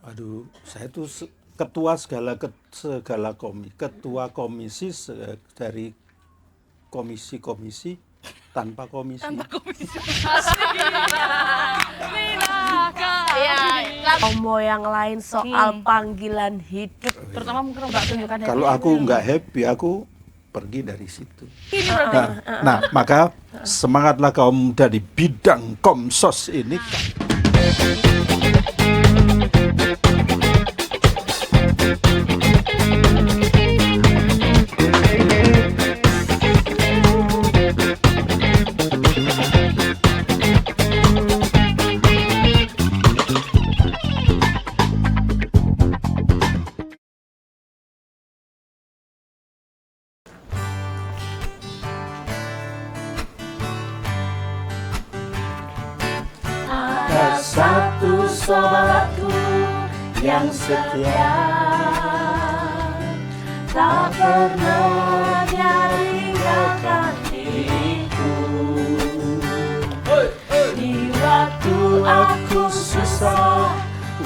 Aduh, saya tuh ketua segala ketua komisi dari komisi-komisi tanpa komisi. Romo yang lain soal panggilan hidup, terutama mungkin nggak tunjukkan Kalau aku nggak happy, aku pergi dari situ. Nah, maka semangatlah kaum muda di bidang Komsos ini. ada satu sobatku yang setia, tak pernah dia tinggalkan diriku. Di waktu aku susah,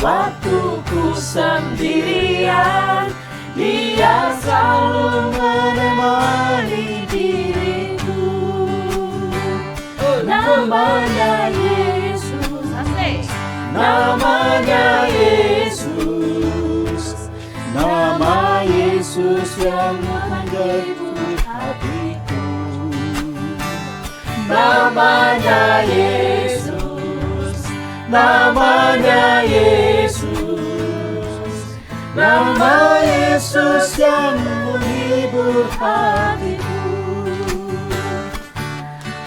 waktuku sendirian, dia selalu menemani diriku. Namanya Yesus, namanya Yesus, nama Yesus yang menghibur hatiku. Namanya Yesus, namanya Yesus, nama Yesus yang menghibur hatiku.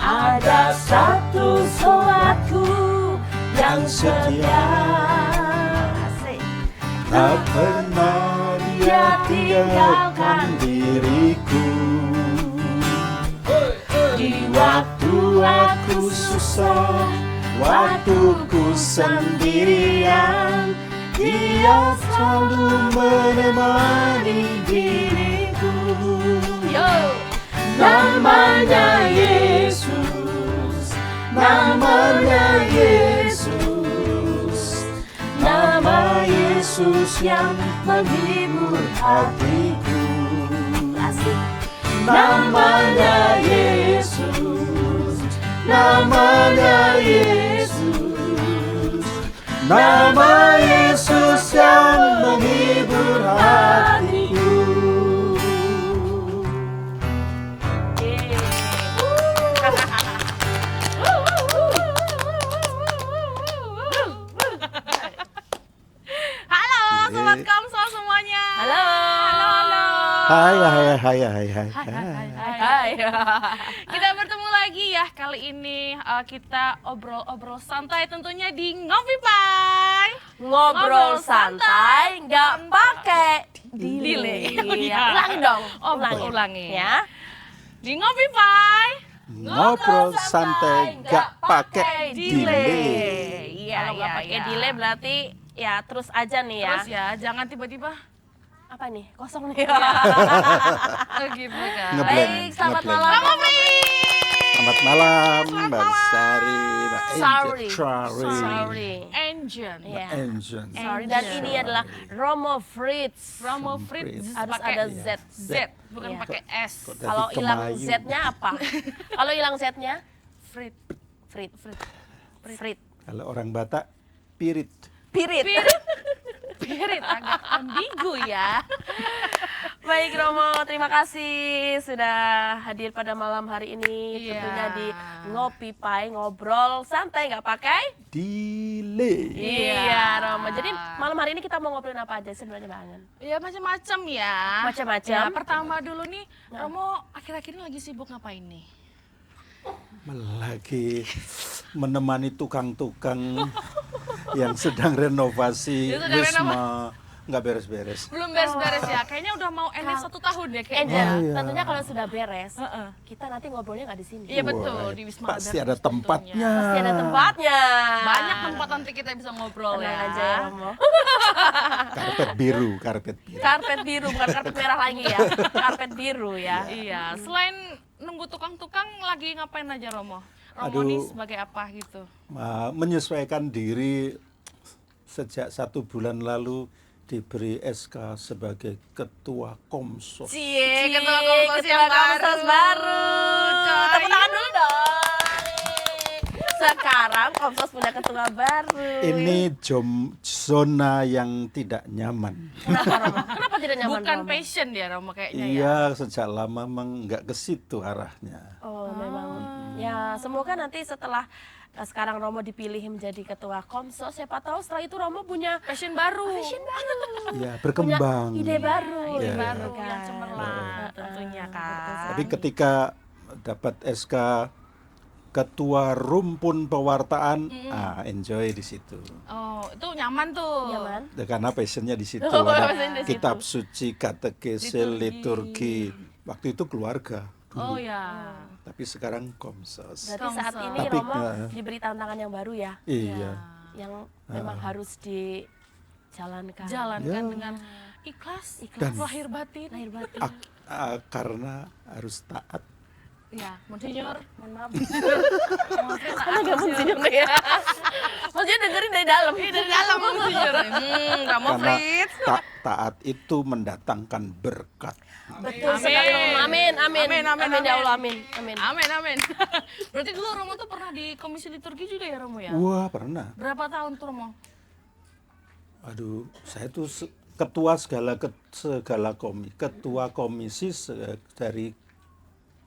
Ada satu solatku yang setia, Tak pernah dia tinggalkan diriku. di waktu aku susah, waktuku sendirian, dia selalu menemani diriku. Namanya Yesus, namanya Yesus, nama Yesus yang menghibur hatiku. Namanya Yesus, namanya Yesus, nama Yesus yang menghibur hatiku. Halo sobat Komsos semuanya. Halo. Hai. Hai. Kita bertemu lagi ya, kali ini kita obrol-obrol santai tentunya di Ngopi Pai. Ngobrol santai, nggak pakai delay. delay. Ulangi dong. Ulangi. Ya. Di Ngopi Pai. Ngobrol santai gak pakai delay. Kalau nggak pakai delay berarti ya terus aja nih ya. Terus ya, jangan tiba-tiba Apa nih? Kosong nih. gitu kan. Ngeblend, Baik, selamat ngeblend. malam. Selamat malam, Mbak Sari, Mbak Sorry. Sorry. Engine. Ya. Engine. Sorry, dan ini adalah Romo Fritz. Promo Fritz Harus pakai ada Z. Z, bukan Iya. pakai S. Kok dari Kalau hilang Kemayu? Z-nya apa? Kalau hilang Z-nya? Fritz. Frit. Frit. Kalau orang Batak, pirit. Pirit. Pirit agak ambigu ya. Baik Romo, terima kasih sudah hadir pada malam hari ini. Iya. Tentunya di Ngopi Pai, ngobrol santai nggak pakai Delay. Iya Romo. Jadi malam hari ini kita mau ngobrolin apa aja sebenarnya Mbak Angen? Ya macam-macam ya. Macam-macam. Ya, pertama dulu nih, Romo akhir-akhir ini lagi sibuk ngapain nih? Lagi menemani tukang-tukang yang sedang renovasi Yang sedang Wisma nggak beres-beres. Belum beres-beres ya. Kayaknya udah mau ending 1 tahun ya kayaknya. Angel, Oh, iya. tentunya kalau sudah beres, kita nanti ngobrolnya nggak di sini. Iya betul, Wah, di Wisma pasti Albert ada tentunya. tempatnya. Pasti ada tempatnya. Banyak tempat nanti kita bisa ngobrol Tenang ya. aja ya Romo. Karpet biru. Karpet biru, bukan karpet merah lagi ya. Karpet biru ya. Iya, selain nunggu tukang-tukang lagi ngapain aja Romo? Romo Aduh. nih sebagai apa gitu? Menyesuaikan diri sejak 1 bulan lalu diberi SK sebagai Ketua Komsos. Cie, ketua Komsos yang Komsos baru. Coy. Tepuk tangan dulu dong. Sekarang Komsos punya ketua baru. Ini zona yang tidak nyaman. Kenapa Romo? Kenapa tidak nyaman Bukan Romo? passion dia Romo kayaknya ya. Iya, sejak lama memang nggak ke situ arahnya. Oh, memang. Ya, semoga nanti setelah sekarang Romo dipilih menjadi ketua Komsos, siapa tahu setelah itu Romo punya Passion baru. Ya, berkembang. ide baru. Ide Ya. baru kan. yang cemerlang tentunya kan. Tapi ketika dapat SK Ketua Rumpun Pewartaan, enjoy di situ. Oh, itu nyaman tuh. Nyaman. Ya, karena passionnya di situ. Oh, Ada passionnya di kitab suci, katekese, liturgi. Waktu itu keluarga Oh dulu. ya. Tapi sekarang Komsos. Berarti saat ini Tapi, Romo diberi tantangan yang baru ya, Iya. yang memang harus dijalankan. Jalankan Ya. dengan ikhlas, Dan- lahir batin. Lahir batin. Karena harus taat. Ya, Monsinyur, mohon maaf. Karena gak Monsinyur ya. Monsinyur dengerin dari dalam. Dari dalam Monsinyur. Kamu Karena Fritz. taat itu mendatangkan berkat. Betul sekali Romo. Amin, amin. Amin, amin, Amin ya amin. Allah, amin. Amin. Amin, amin. Berarti dulu Romo tuh pernah di komisi liturgi juga ya Romo ya? Wah, pernah. Berapa tahun tuh Romo? Aduh, saya tuh ketua segala ketua komisi dari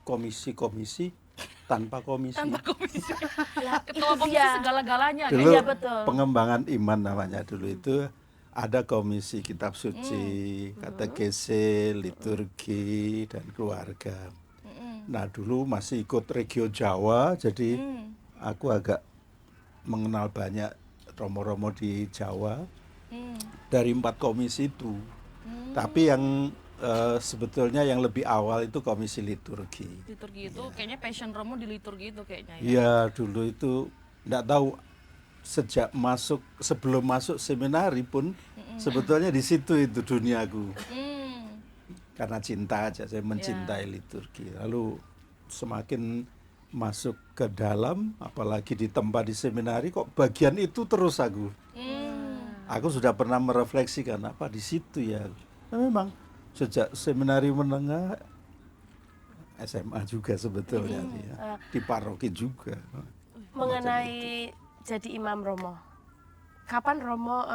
komisi-komisi tanpa komisi. Tanpa komisi. Ya, Ketua itu komisi dia. segala-galanya. Dulu Iya, betul. pengembangan iman namanya dulu itu ada komisi kitab suci, katekese, liturgi dan keluarga. Nah, dulu masih ikut Regio Jawa, jadi aku agak mengenal banyak romo-romo di Jawa dari 4 komisi itu. Tapi yang sebetulnya yang lebih awal itu komisi liturgi. Liturgi itu kayaknya passion Romo di liturgi itu kayaknya ya. Iya, dulu itu enggak tahu sejak sebelum masuk seminari pun sebetulnya di situ itu duniaku. Karena cinta aja, saya mencintai liturgi. Lalu semakin masuk ke dalam, apalagi di tempat di seminari, kok bagian itu terus aku. Aku sudah pernah merefleksikan apa di situ ya. Nah, memang sejak seminari menengah, SMA juga sebetulnya ya. Di paroki juga. Mengenai jadi imam Romo. Kapan Romo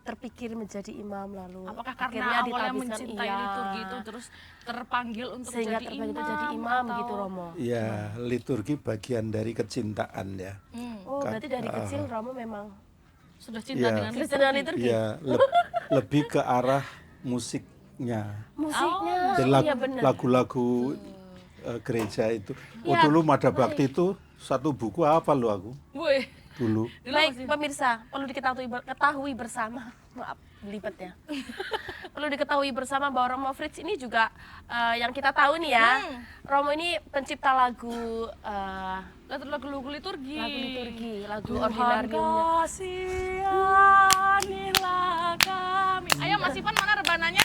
terpikir menjadi imam lalu? Apakah akhirnya karena awalnya ditabiskan, mencintai iya, liturgi itu terus terpanggil untuk sehingga jadi terpanggil imam, itu jadi imam atau- gitu Romo. Ya, liturgi bagian dari kecintaan ya. Oh, berarti dari kecil Romo memang Sudah cinta Iya. dengan Kristen dan liturgi. Ya, lebih ke arah musiknya. Musiknya. Jadi Iya benar. lagu-lagu gereja itu. Oh, Ya, dulu Mada Bakti itu satu buku apa lo aku Wih, dulu. Baik pemirsa, perlu ketahui bersama, maaf belibet ya. Perlu diketahui bersama bahwa Romo Fritz ini juga yang kita tahu nih ya, Romo ini pencipta lagu lagu liturgi. lagu liturgi, lagu Tuhan ordinariumnya. kasihanilah kami. Ayo Mas Ivan, mana rebananya?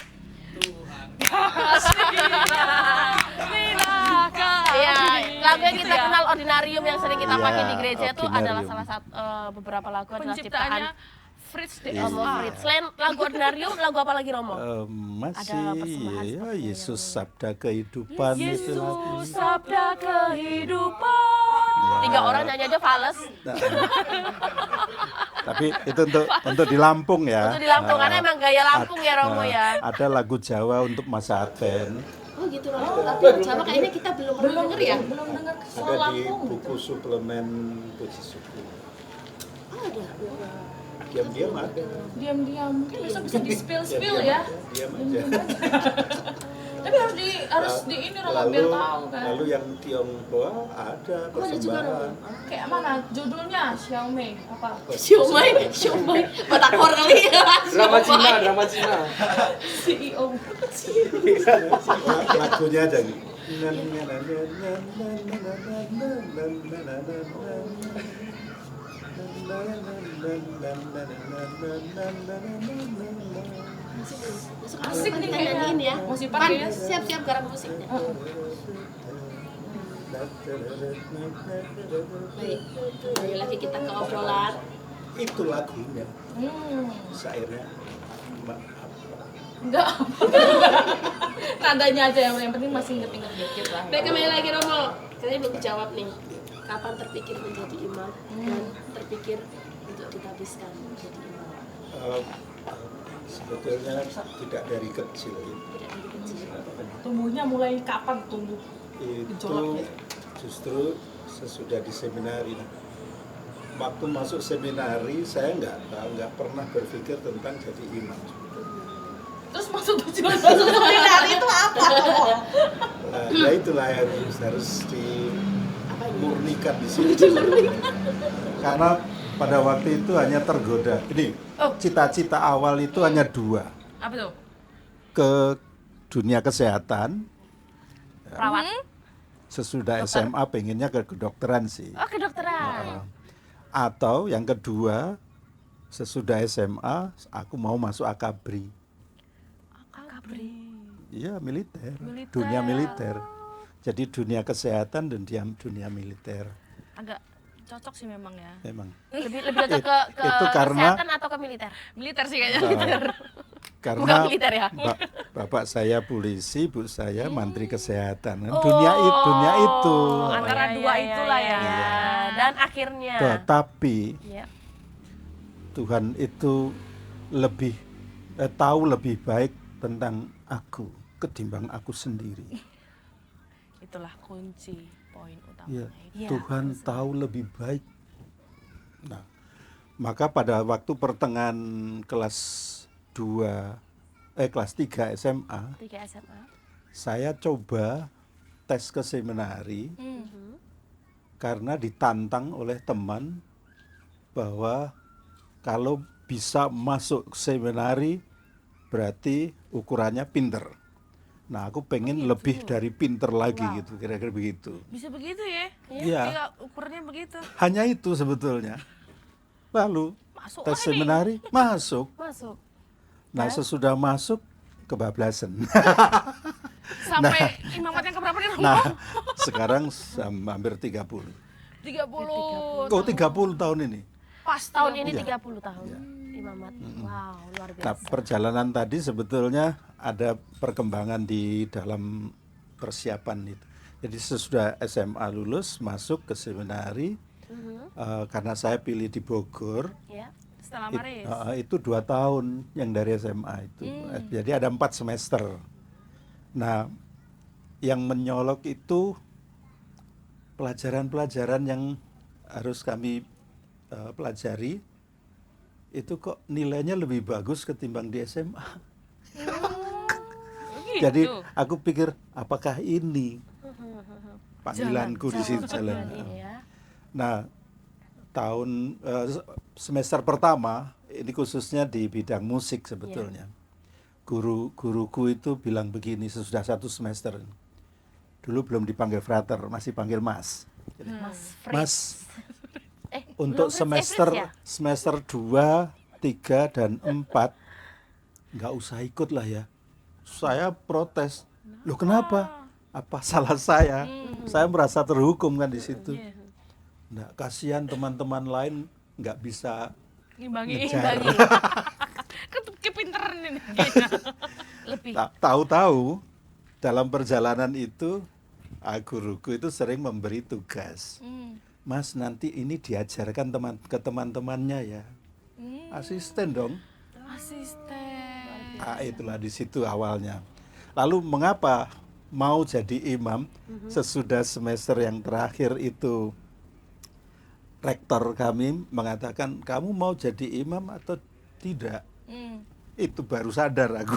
Kasihanilah kami. Iya, lagu yang Gitu kita ya. kenal ordinarium yang sering kita Iya, pakai di gereja itu adalah ordinarium. salah satu beberapa lagu adalah Penciptaannya ciptaan Fritz Iya. Romo Fritz. Selain lagu ordinarium, lagu apa lagi Romo? Masih persembahan ya, seperti Yesus Sabda Kehidupan itu lagu. Yesus sabda kehidupan. 3 orang nyanyi aja fales. Nah, tapi itu untuk di Lampung ya. Untuk di Lampung, karena emang gaya Lampung ya Romo ya. Ada lagu Jawa untuk masa Advent. Oh gitu Romo, tapi Jawa kayaknya kita belum denger ya. belum dengar Ada di buku suplemen Puji Syukur. Ada. Diam-diam ada. diam-diam. Mungkin besok bisa di spill ya. Diam aja. Tapi harus di ini Romo biar tahu kan. Lalu yang Tionghoa ada persembahan. Kayak mana judulnya Xiaomi apa? Siomay, batakor kali ya. Drama Cina. CEO. Lagunya aja nih. Asik nih Kita nyanyiin ya. Masih Pan, pakai ya? siap-siap garap musiknya. Baik, kembali lagi kita ke obrolan. itu lagunya. Syairnya Enggak. Nadanya aja yang penting masih inget-inget dikit lah. Baik, kembali lagi Romo. Saya belum jawab nih. Kapan terpikir menjadi imam dan terpikir untuk ditabiskan menjadi imam? Sebetulnya tidak dari kecil ya. Tidak dari kecil. Tumbuhnya mulai kapan tumbuh? Itu Gejolaknya. justru sesudah di seminari. Waktu masuk seminari saya nggak pernah berpikir tentang jadi imam. Terus masuk tujuan masuk seminari itu apa? Nah, ya itulah yang harus dimurnikan di sini. Karena pada waktu itu hanya tergoda. Ini cita-cita awal itu hanya dua, Apa tuh? ke dunia kesehatan. Perawat. Sesudah SMA pengennya ke kedokteran sih. Oh, kedokteran. Atau yang kedua, sesudah SMA aku mau masuk akabri. Iya, militer. Dunia militer. Jadi dunia kesehatan dan dunia militer. Agak cocok sih memang ya. Memang. Lebih cocok ke Itu karena- kesehatan atau ke militer? Militer sih kayaknya. Karena Bukan militer ya? bapak saya polisi, ibu saya menteri kesehatan. Kan dunia itu. Antara dua itulah ya. Iya. Dan akhirnya. Tetapi Ya. Tuhan itu lebih tahu lebih baik tentang aku ketimbang aku sendiri. Itulah kunci poin utama. Ya, Iya, Tuhan tahu lebih baik. Nah, maka pada waktu pertengahan kelas 3 SMA, 3 SMA. saya coba tes ke seminari karena ditantang oleh teman bahwa kalau bisa masuk seminari berarti ukurannya pinter. Nah, aku pengen lebih dari pinter lagi gitu, kira-kira begitu. Bisa begitu ya? Iya. Tinggal ukurannya begitu. Hanya itu sebetulnya. Lalu Masuk tes lah nih. seminari masuk. Masuk. Nah, sesudah masuk kebablasan. Sampai imamat yang keberapa nih Romo? Nah, sekarang hampir 30. 30. Oh, 30 tahun ini. Pas Tahun ini Iya. 30 tahun. Imamat. Wow, luar Nah, biasa. perjalanan tadi sebetulnya ada perkembangan di dalam persiapan itu. Jadi sesudah SMA lulus masuk ke seminari karena saya pilih di Bogor. Ya. Setelah It- Maris. itu 2 tahun yang dari SMA itu. Jadi ada 4 semester. Nah, yang menyolok itu pelajaran-pelajaran yang harus kami pelajari itu kok nilainya lebih bagus ketimbang di SMA. Gitu. Jadi aku pikir apakah ini panggilanku di situ jalan. Ini ya. Nah, semester pertama ini khususnya di bidang musik sebetulnya. Guruku itu bilang begini sesudah 1 semester. Dulu belum dipanggil frater, masih panggil Mas. Jadi, Mas Fritz. Mas, Belum untuk Fritz, semester Fritz ya? semester 2, 3 dan 4 nggak usah ikut lah ya. Saya protes. Loh kenapa? Apa salah saya? Saya merasa terhukum kan di situ. Nah, kasihan teman-teman lain nggak bisa Ngimbangi. ngejar. Kepinteran ini. Lebih. Tahu-tahu dalam perjalanan itu guruku itu sering memberi tugas. Mas, nanti ini diajarkan ke teman-temannya ya. Asisten dong. Asisten. Itulah di situ awalnya. Lalu mengapa mau jadi imam sesudah semester yang terakhir itu rektor kami mengatakan kamu mau jadi imam atau tidak? Itu baru sadar aku.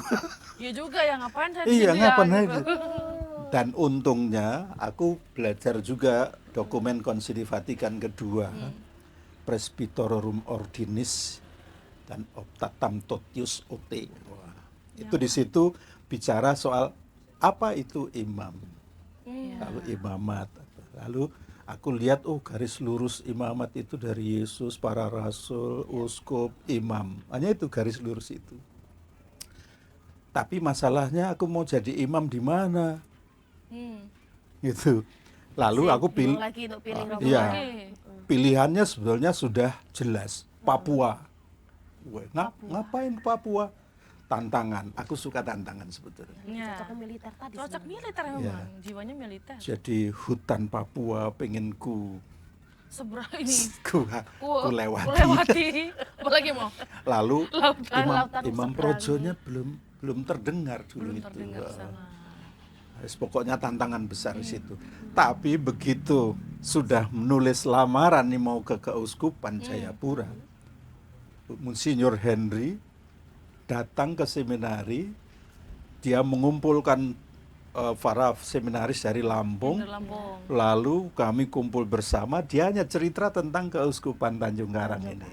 Iya juga ya, ngapain saya di Iya, sini ngapain ya, aja. Dan untungnya aku belajar juga dokumen Konsili Vatikan kedua, Presbyterorum Ordinis dan Optatam Totius Ote. Wah, itu di situ bicara soal apa itu imam, lalu imamat. Lalu aku lihat garis lurus imamat itu dari Yesus, para rasul, uskup, imam. Hanya itu garis lurus itu. Tapi masalahnya aku mau jadi imam di mana? Gitu. Lalu aku Bingung pilih, lagi untuk pilih Romo. iya, Oke. pilihannya sebetulnya sudah jelas. Papua. Ngapain ke Papua? Tantangan. Aku suka tantangan sebetulnya. Ya. Cocok militer tadi. Cocok sebenarnya. militer memang, Ya. jiwanya militer. Jadi hutan Papua pengen ku Ini ku lewati. lewati. Apalagi mau? Lalu Lautan Imam seberang. Projonya belum terdengar dulu Belum itu. terdengar sana. Pokoknya tantangan besar di situ. Tapi begitu sudah menulis lamaran nih mau ke Keuskupan Jayapura, Monsinyur Henry datang ke seminari, dia mengumpulkan para seminaris dari Lampung, lalu kami kumpul bersama, dia hanya cerita tentang Keuskupan Tanjung Karang ini.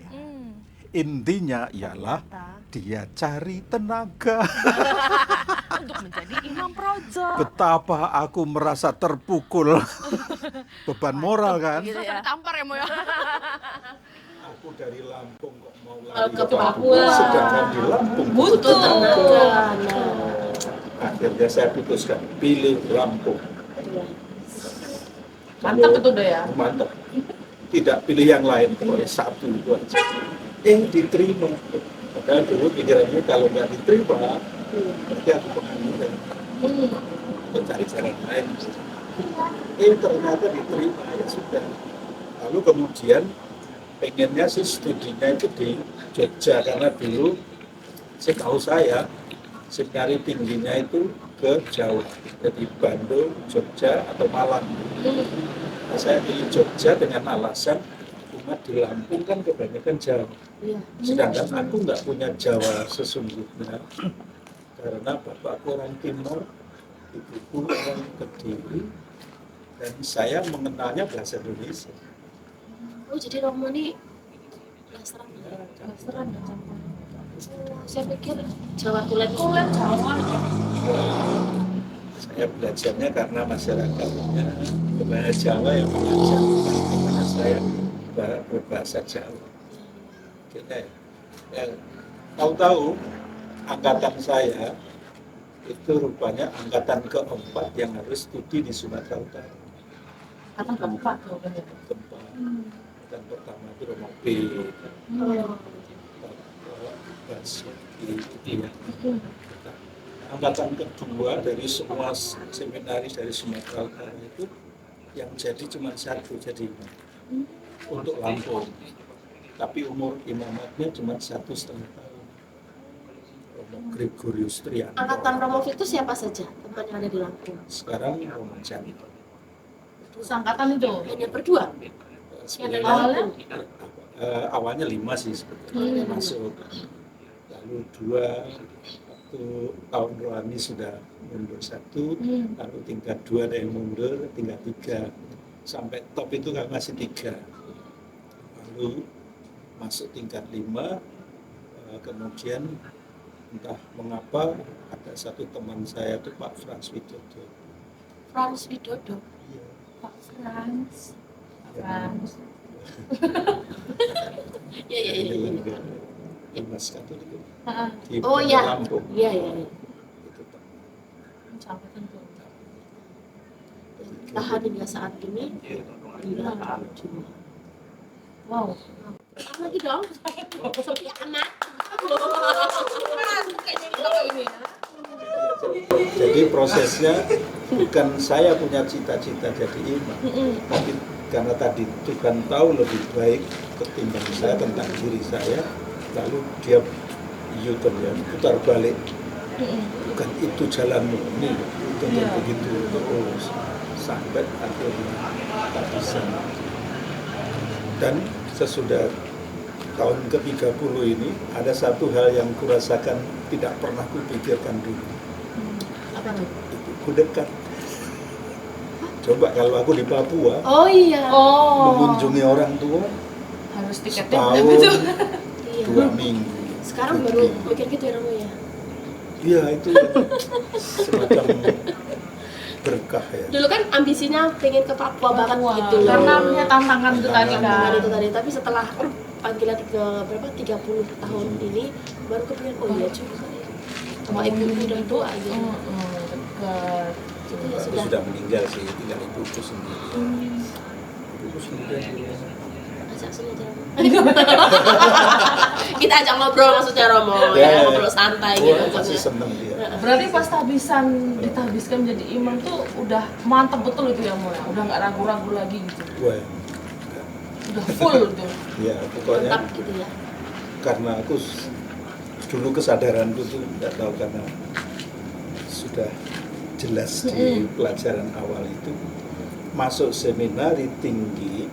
Intinya ialah dia cari tenaga. Untuk menjadi Imam Projo. Betapa aku merasa terpukul. Beban moral kan. Gitu ya. Tampar ya, Mo ya. Aku dari Lampung kok mau Ke Papua. sedangkan di Lampung Butuh tenaga. akhirnya saya putuskan pilih Lampung. Mantap itu udah ya. Mantap. Tidak pilih yang lain, boleh satu itu aja. Diterima. Padahal dulu pikirannya kalau nggak diterima, berarti aku pengangguran. Mencari jalan lain. Ternyata diterima, ya sudah. Lalu kemudian pengennya sih studinya itu di Jogja, karena dulu setahu saya seminari tingginya itu ke Jawa, jadi Bandung, Jogja atau Malang. Nah, saya pilih Jogja dengan alasan umat di Lampung kan kebanyakan Jawa, sedangkan aku nggak punya Jawa sesungguhnya karena bapakku orang Timur, ibuku orang Kediri, dan saya mengenalnya bahasa Indonesia. Oh, jadi Romo ini blasteran ya? Blasteran ya? Saya pikir Jawa tulen Jawa. Saya belajarnya karena masyarakatnya kebanyakan Jawa yang mengajarkan kepada saya berbahasa Jawa. Kita tahu-tahu angkatan saya itu rupanya angkatan keempat yang harus studi di Sumatera Utara. Angkatan keempat loh. Keempat. Dan pertama itu Romo B. Iya. Angkatan kedua dari semua seminaris dari Sumatera Utara itu yang jadi cuma satu, jadi untuk Lampung. Tapi umur imamatnya cuma 1,5 tahun. Romo Gregorius Trianto. Angkatan Romo itu siapa saja tempat yang ada di Lampung? Sekarang Romo Janto. Angkatan itu? Hanya berdua? Sebenarnya awalnya 5 sih sebetulnya masuk. Lalu 2 waktu tahun rohani sudah mundur 1, lalu tingkat 2 ada yang mundur, tingkat 3 sampai top itu kan masih 3. Lalu masuk tingkat 5, kemudian entah mengapa ada satu teman saya itu Pak Frans Widodo. Frans Widodo? Iya. Pak Frans. Iya. Mas Katolik di Oh iya. Lampung. Iya. Itu Pak. Tahan hingga saat ini. Wow. Lagi dong. Seperti anak. Jadi prosesnya bukan saya punya cita-cita jadi imam, tapi karena tadi Tuhan tahu lebih baik ketimbang saya tentang diri saya, lalu dia U-turn ya, putar balik. Bukan itu jalanmu, ini dengan begitu terus sampai akhirnya tak bisa. Dan sesudah tahun ke-30 ini ada satu hal yang kurasakan tidak pernah kupikirkan dulu. Apa nih? Ibuku dekat. Coba kalau aku di Papua Oh iya. mengunjungi orang tua Harus tiketnya setahun, Iya. 2 minggu. Sekarang baru mikir gitu ya Romo ya. Iya itu semacam berkah ya. Dulu kan ambisinya pengen ke Papua banget gitu. Karena punya tantangan itu tadi Tantangan kan. itu tadi, tapi setelah panggilan ke berapa 30 tahun ini baru kepikiran oh iya juga ya. Sama ibu udah tua gitu. Jadi ya Aku sudah. sudah meninggal sih, tinggal ibuku sendiri. Ibuku sendiri. ajak sini aja Romo. Kita ajak ngobrol maksudnya Romo, Ya. ngobrol santai Oh, gitu. masih maksudnya. seneng dia. Berarti pas ditabiskan menjadi imam tuh udah mantep betul itu ya Mo ya? Udah nggak ragu-ragu lagi gitu? Wah, Udah full gitu? ya pokoknya Mantap gitu ya. karena aku dulu kesadaranku tuh nggak tahu karena sudah jelas di pelajaran awal itu masuk seminari tinggi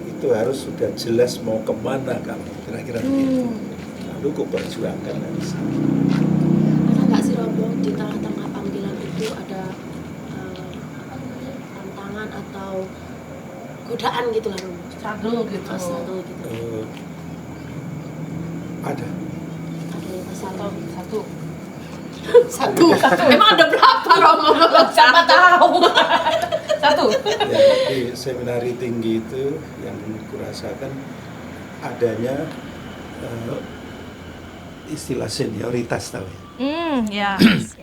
itu harus sudah jelas mau kemana kamu kira-kira begitu. Lalu aku perjuangkan dari sana. Ada nggak sih Romo di tengah-tengah panggilan itu ada tantangan atau godaan gitu lah Romo? Struggle gitu. Struggle gitu. Ada Ada yang masalah. Satu. Satu. Emang ada berapa Romo? Siapa tahu? Satu. ya, di seminari tinggi itu yang kurasakan adanya istilah senioritas tahu ya. Ya.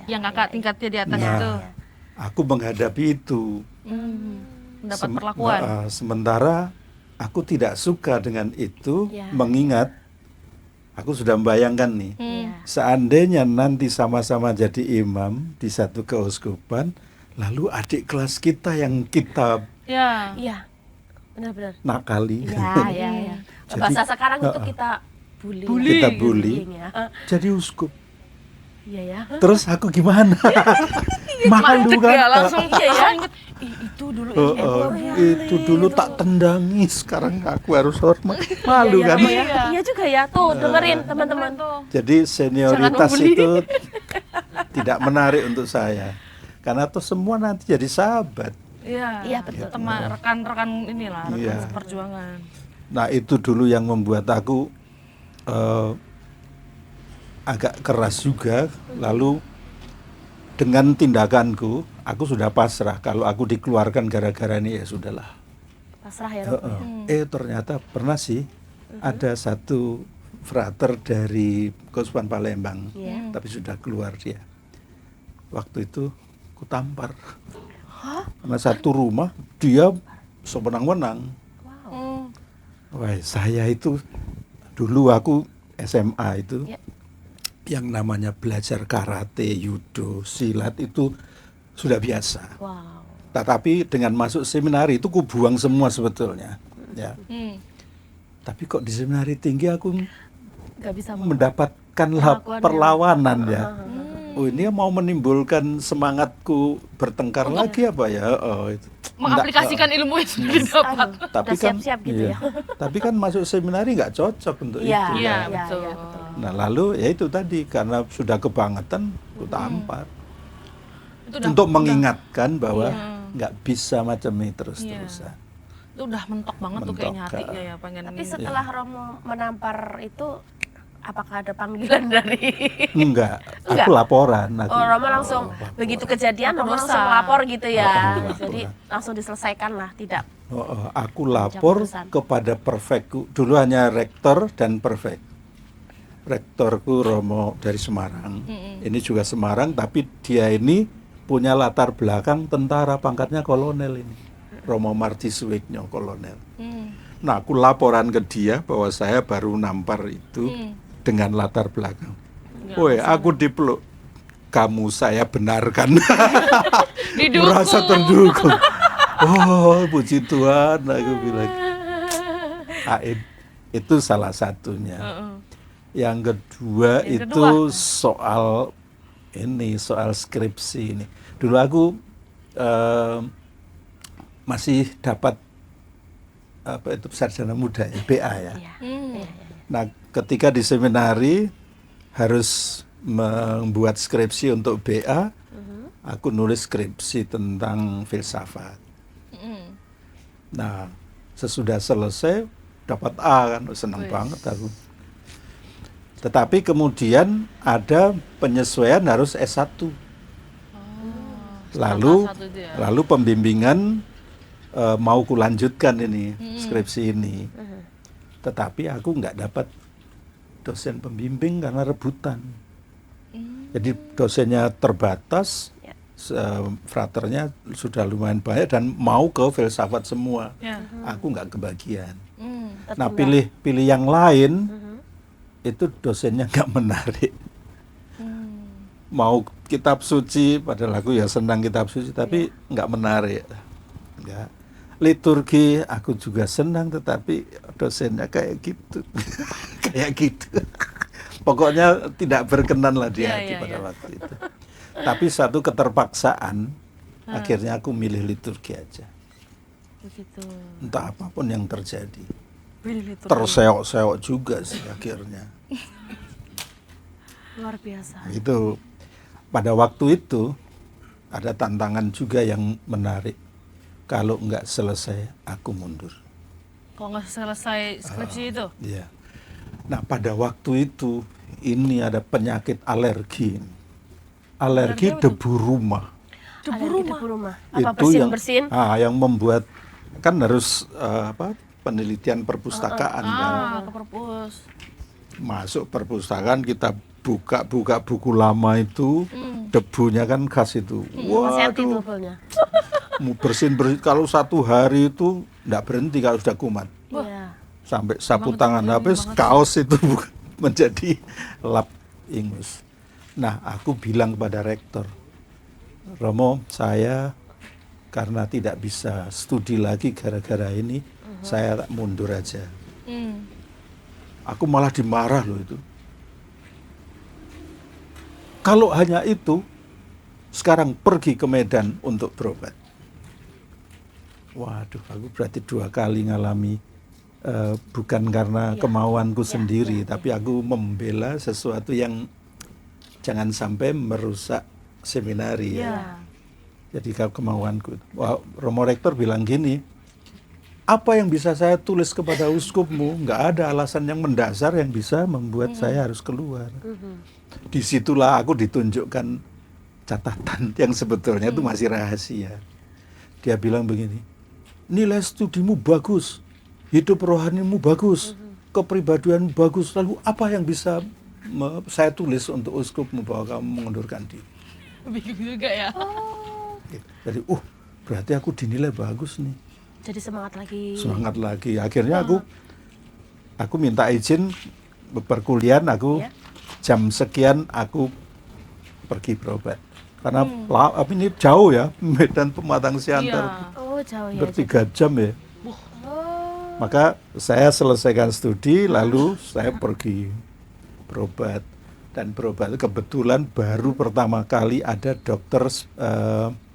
Yang kakak tingkatnya di atas itu. Nah, aku menghadapi itu. Mendapat perlakuan. Sementara aku tidak suka dengan itu, Ya. mengingat aku sudah membayangkan nih, seandainya nanti sama-sama jadi imam di satu keuskupan, lalu adik kelas kita yang kita Ya. Iya, benar-benar. nakali, Ya. Jadi, Bahasa sekarang itu kita bully. kita bully, Ya. jadi uskup. Iya ya. Terus aku gimana? Malu kan? Ya, langsung Iya ya. inget, "Ih, itu dulu Itu dulu tak tendangi, sekarang aku harus hormat. Malu kan? Iya juga ya. Tuh dengerin teman-teman. Jadi senioritas Jangan membuli. itu tidak menarik untuk saya. Karena tuh semua nanti jadi sahabat. Iya, Iya, betul. Teman rekan-rekan inilah, rekan Iya. seperjuangan. Nah itu dulu yang membuat aku agak keras juga. Lalu dengan tindakanku, aku sudah pasrah. Kalau aku dikeluarkan gara-gara ini ya sudahlah. Pasrah ya Romo. Ternyata pernah sih ada satu frater dari Keuskupan Palembang, Iya. tapi sudah keluar dia. Waktu itu aku tampar. Karena satu rumah dia sewenang-wenang. Wah, saya itu dulu aku SMA itu Ya. yang namanya belajar karate, judo, silat itu sudah biasa. Wow. Tetapi dengan masuk seminari itu ku buang semua sebetulnya. Ya. Tapi kok di seminari tinggi aku Gak bisa mendapatkan Perlakuan perlawanan ya. Oh ini mau menimbulkan semangatku bertengkar lagi apa ya? Oh itu. Mengaplikasikan ilmu yang sudah didapat. Tapi udah kan siap-siap gitu iya. ya. Tapi kan masuk seminari nggak cocok untuk Iya, itu. Iya, kan. betul. iya, betul. Nah lalu ya itu tadi karena sudah kebangetan, ku tampar. Itu udah, Untuk mengingatkan bahwa Iya. nggak bisa macam ini terus-terusan. itu udah mentok banget tuh kayaknya Mentok, hatinya ya pengen. Tapi setelah Romo menampar itu, apakah ada panggilan dari? Enggak, Enggak? aku laporan. Aku, Oh, Romo langsung begitu kejadian Romo langsung lapor gitu ya. Lapor. Jadi langsung diselesaikan lah, tidak. Aku lapor Campur-urusan. kepada perfekku. Dulu hanya rektor dan perfek. Rektorku Romo dari Semarang. Ini juga Semarang, tapi dia ini punya latar belakang tentara, pangkatnya kolonel ini. Romo Marti Suwigno, kolonel. Nah, aku laporan ke dia bahwa saya baru nampar itu dengan latar belakang. Woi, aku dipeluk. Kamu saya benarkan. Didukung. Merasa terdukung. Oh, puji Tuhan, aku bilang. Itu salah satunya. Yang kedua itu soal soal skripsi ini. Dulu aku masih dapat sarjana muda ya, BA ya. Nah, ketika di seminari harus membuat skripsi untuk BA, aku nulis skripsi tentang filsafat. Nah, sesudah selesai dapat A kan, senang banget aku. Tetapi kemudian ada penyesuaian harus S1. Lalu pembimbingan mau kulanjutkan ini skripsi ini. Tetapi aku nggak dapat dosen pembimbing karena rebutan. Jadi dosennya terbatas, fraternya sudah lumayan banyak dan mau ke filsafat semua. Aku nggak kebagian. Nah, tertunda. pilih yang lain itu dosennya nggak menarik. Mau kitab suci, padahal aku ya senang kitab suci, tapi nggak menarik. Nggak. Liturgi aku juga senang, tetapi dosennya kayak gitu, kayak gitu. Pokoknya tidak berkenan lah di hati pada waktu itu. Tapi satu keterpaksaan, akhirnya aku milih liturgi aja. Begitu. Entah apapun yang terjadi. Pilih liturgi. Terseok-seok juga sih akhirnya. Luar biasa. Itu pada waktu itu ada tantangan juga yang menarik. Kalau nggak selesai, aku mundur. Kok nggak selesai skripsi itu? Ya. Nah, pada waktu itu ini ada penyakit alergi. Alergi debu rumah. Debu rumah. Apa Itu yang bersin? yang membuat kan harus penelitian perpustakaan kan. Ke perpus. Masuk perpustakaan kita buka buku lama itu, debunya kan khas itu. Seti Waduh, tubuhnya. mau bersin kalau 1 hari itu nggak berhenti kalau sudah kumat. Iya. Sampai sapu tangan habis, kaos itu menjadi lap ingus. Nah, aku bilang kepada rektor, Romo, saya karena tidak bisa studi lagi gara-gara ini, saya tak mundur aja. Aku malah dimarah loh itu. Kalau hanya itu, sekarang pergi ke Medan untuk berobat. Waduh, aku berarti 2 kali ngalami, bukan karena kemauanku sendiri, tapi aku membela sesuatu yang jangan sampai merusak seminari ya. Jadi kalau kemauanku. Wah, Romo Rektor bilang gini, apa yang bisa saya tulis kepada uskupmu? Nggak ada alasan yang mendasar yang bisa membuat saya harus keluar. Disitulah aku ditunjukkan catatan yang sebetulnya itu masih rahasia. Dia bilang begini, nilai studimu bagus, hidup rohanimu bagus, kepribadianmu bagus, lalu apa yang bisa saya tulis untuk uskupmu bahwa kamu mengundurkan diri? Bingung juga ya. Jadi, berarti aku dinilai bagus nih. Jadi semangat lagi. Semangat lagi. Akhirnya aku minta izin berkuliah, aku jam sekian aku pergi berobat. Karena ini jauh ya, Medan Pematang Siantar. Oh, jauh ya. Ber3 jam ya. Maka saya selesaikan studi, lalu saya pergi berobat. Dan berobat kebetulan baru pertama kali ada dokter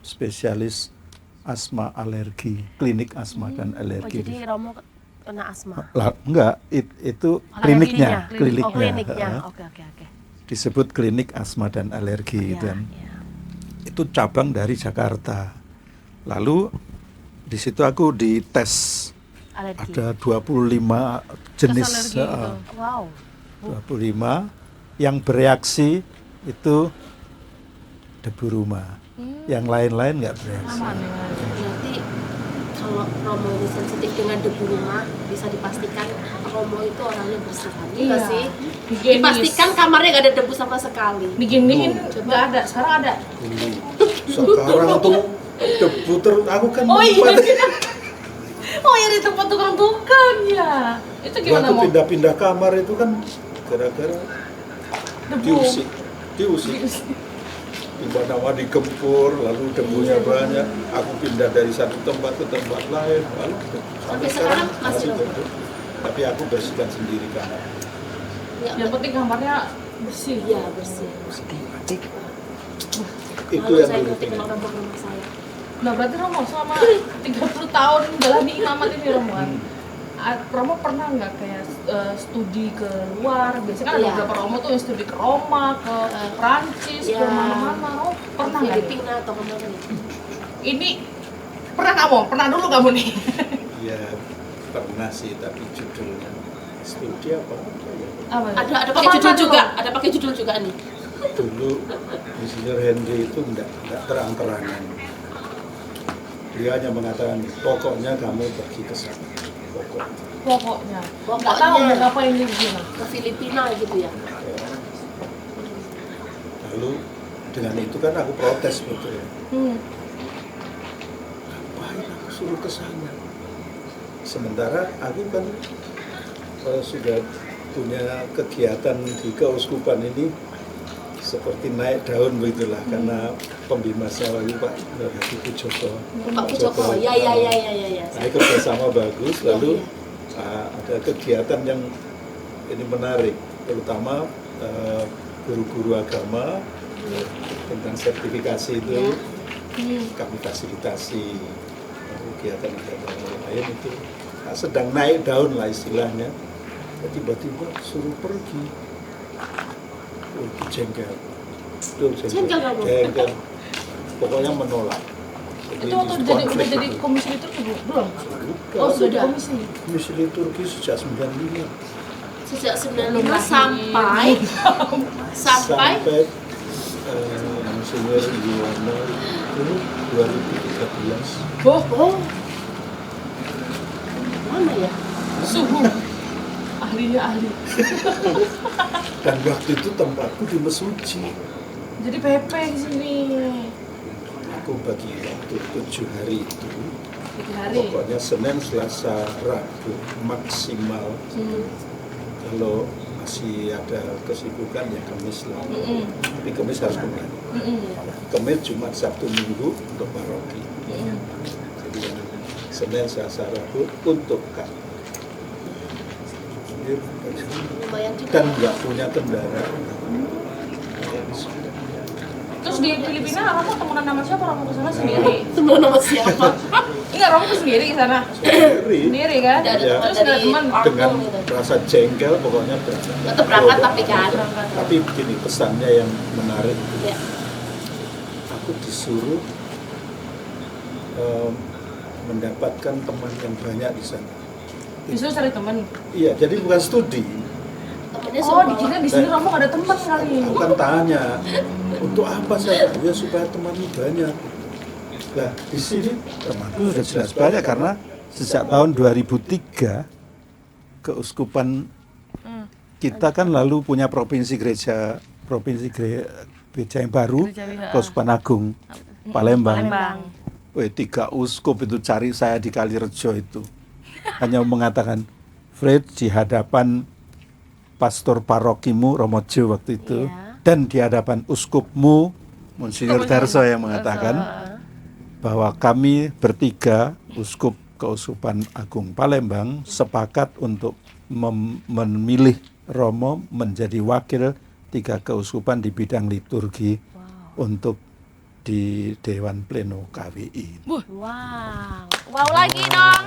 spesialis asma alergi, klinik asma dan Oh, alergi. jadi Romo kena asma. Enggak, itu kliniknya. Oh, kliniknya. Oke. Disebut klinik asma dan alergi. Dan itu cabang dari Jakarta. Lalu di situ aku dites. Alergi. Ada 25 jenis. Alergi gitu. Wow. 25 yang bereaksi itu debu rumah. Yang lain-lain nggak bereaksi. Berarti kalau Romo ini sensitif dengan debu rumah, bisa dipastikan Romo itu orangnya bersih. Iya sih. Dipastikan kamarnya nggak ada debu sama sekali. Diginiin nggak ada, sekarang ada. Sekarang tuh debu terus aku kan Oh ya di tempat tukang ya. Itu gimana waktu mau? pindah-pindah kamar itu kan gara-gara diusik. Tiba-tiba digempur, lalu debunya banyak. Aku pindah dari satu tempat ke tempat lain, lalu sampai sekarang masih debu. Tapi aku bersihkan sendiri kamar. Yang penting kamarnya bersih. Iya bersih. Itu Lalu yang saya dulu ngerti punya. kalau rumah saya. Nah berarti Romo selama 30 tahun menjalani imamat ini Romo kan? Romo pernah nggak kayak studi ke luar? Biasanya kan ada beberapa Romo tuh yang studi ke Roma, ke Prancis, ke mana-mana. Romo pernah nggak? Filipina atau kemana? Ini pernah kamu? Pernah dulu kamu nih? Iya, pernah sih, tapi judulnya studi apa ya? Apa ya? Ada pakai judul juga, ada pakai judul juga nih. Dulu Insinyur Henry itu enggak terang-terangan. Dia hanya mengatakan, pokoknya kamu pergi ke sana. Pokoknya. Nggak tahu mau ngapain di sana. Ke Filipina gitu ya. Lalu dengan itu kan aku protes betul. Ngapain aku suruh ke sana? Sementara aku kan sudah punya kegiatan di keuskupan ini seperti naik daun begitulah, karena pembimasnya waktu Pak Nur Hadi Pujoko. Pak Pujoko, ya. Nah, kerjasama bagus, lalu ada kegiatan yang ini menarik, terutama guru-guru agama tentang sertifikasi itu kami fasilitasi, kegiatan-kegiatan lain itu sedang naik daun lah istilahnya. Tiba-tiba suruh pergi. Oh, itu jengkel. Jengkel kamu? Jengkel. Pokoknya menolak. Itu waktu udah jadi komisi liturgi belum? Oh sudah komisi. Komisi liturgi sejak 95. Sejak 95 sampai Monsinyur Yuwono itu 2013. oh lama ya. Suhu. Ahli. Dan waktu itu tempatku di Mesuji. Jadi PP di sini. Aku bagi waktu 7 hari itu. 3 hari. Pokoknya Senin, Selasa, Rabu maksimal. Kalau masih ada kesibukan ya Kamis lah. Tapi Kamis harus kembali. Kamis, Jumat, Sabtu, Minggu untuk paroki. Jadi Senin, Selasa, Rabu untuk Kak. Lumayan juga. Dan nggak punya kendaraan. Terus di Filipina Romo temenan sama siapa? Romo ke sana sendiri? Temen sama siapa? Enggak, Romo tuh sendiri ke sana. Sendiri kan? Ya. Terus nggak ada teman. Dengan rasa jengkel pokoknya berangkat. Tetap berangkat tapi kan. Tapi begini pesannya yang menarik. Ya. Aku disuruh mendapatkan teman yang banyak di sana. Disuruh cari teman. Iya, jadi bukan studi. Temennya Oh, semua. dikira di sini Romo nggak ada teman kali. Aku kan tanya, untuk apa saya? Ya supaya temanmu banyak. Nah, di sini temanku sudah jelas banyak karena sejak tahun 2003 keuskupan kita kan lalu punya provinsi gereja yang baru, Keuskupan Agung Palembang. Wih, 3 uskup itu cari saya di Kalirejo itu. Hanya mengatakan, Fred, di hadapan pastor parokimu Romojo waktu itu, dan di hadapan uskupmu Monsinyur Darso yang mengatakan bahwa kami bertiga uskup Keuskupan Agung Palembang sepakat untuk memilih Romo menjadi wakil 3 keuskupan di bidang liturgi untuk di Dewan Pleno KWI. Wow lagi dong.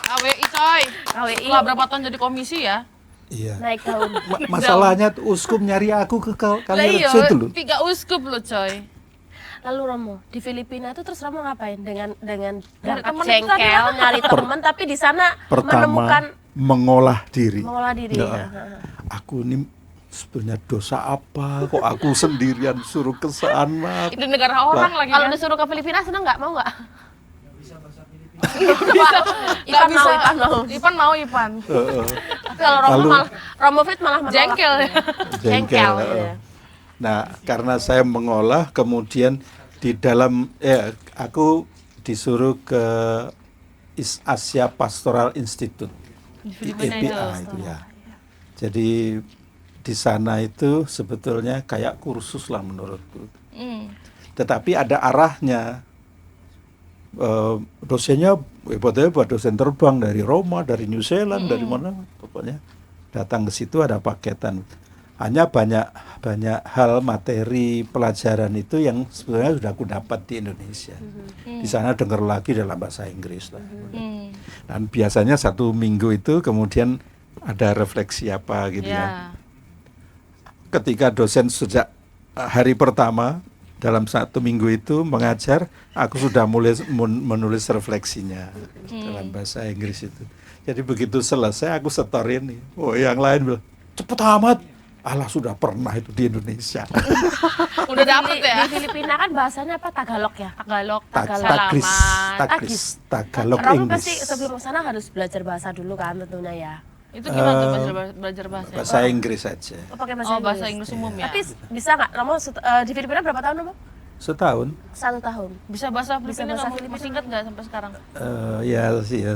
KWI coy. KWI. Setelah berapa tahun jadi komisi ya? Iya. Naik daun. Masalahnya tuh uskup nyari aku ke Lah iya, Kalirejo itu loh. 3 uskup loh coy. Lalu Romo di Filipina itu terus Romo ngapain dengan Nyari berangkat temen jengkel, nyari teman, tapi di sana menemukan mengolah diri. mengolah diri. Ya. Aku ini sebenarnya dosa apa? Kok aku sendirian suruh ke sana? Itu negara orang lagi Kalau kan. disuruh ke Filipina seneng nggak? Mau nggak? Nggak bisa. Ipan mau. Ipan. Tapi kalau Romo Lalu- Romo Fit malah menolak. Jengkel ya. Jengkel. Heeh. Nah, karena saya mengolah, kemudian di dalam aku disuruh ke Asia Pastoral Institute di EPA itu ya. Jadi di sana itu sebetulnya kayak kursus lah menurutku. Tetapi ada arahnya. Dosennya hebat-hebat, dosen terbang dari Roma, dari New Zealand, dari mana, pokoknya datang ke situ ada paketan. Hanya banyak hal materi pelajaran itu yang sebenarnya sudah aku dapat di Indonesia. Di sana dengar lagi dalam bahasa Inggris lah. Dan biasanya 1 minggu itu kemudian ada refleksi apa gitu ya. Ketika dosen sejak hari pertama dalam 1 minggu itu mengajar, aku sudah mulai menulis refleksinya dalam bahasa Inggris itu. Jadi begitu selesai aku setorin nih. Oh, yang lain bilang, cepet amat. Alah, sudah pernah itu di Indonesia. Udah dapet ya. Di Filipina kan bahasanya apa? Tagalog ya? Tagalog. Tagalog Romo English. pasti sebelum sana harus belajar bahasa dulu kan tentunya ya. Itu gimana tuh belajar bahasa? Bahasa Inggris saja. Oh, pakai bahasa Oh, bahasa Inggris umum ya. Tapi bisa nggak Romo di Filipina berapa tahun Romo? Setahun. 1 tahun. Bisa bahasa Filipina bahasa nggak? Filipina. Masih ingat nggak sampai sekarang? Ya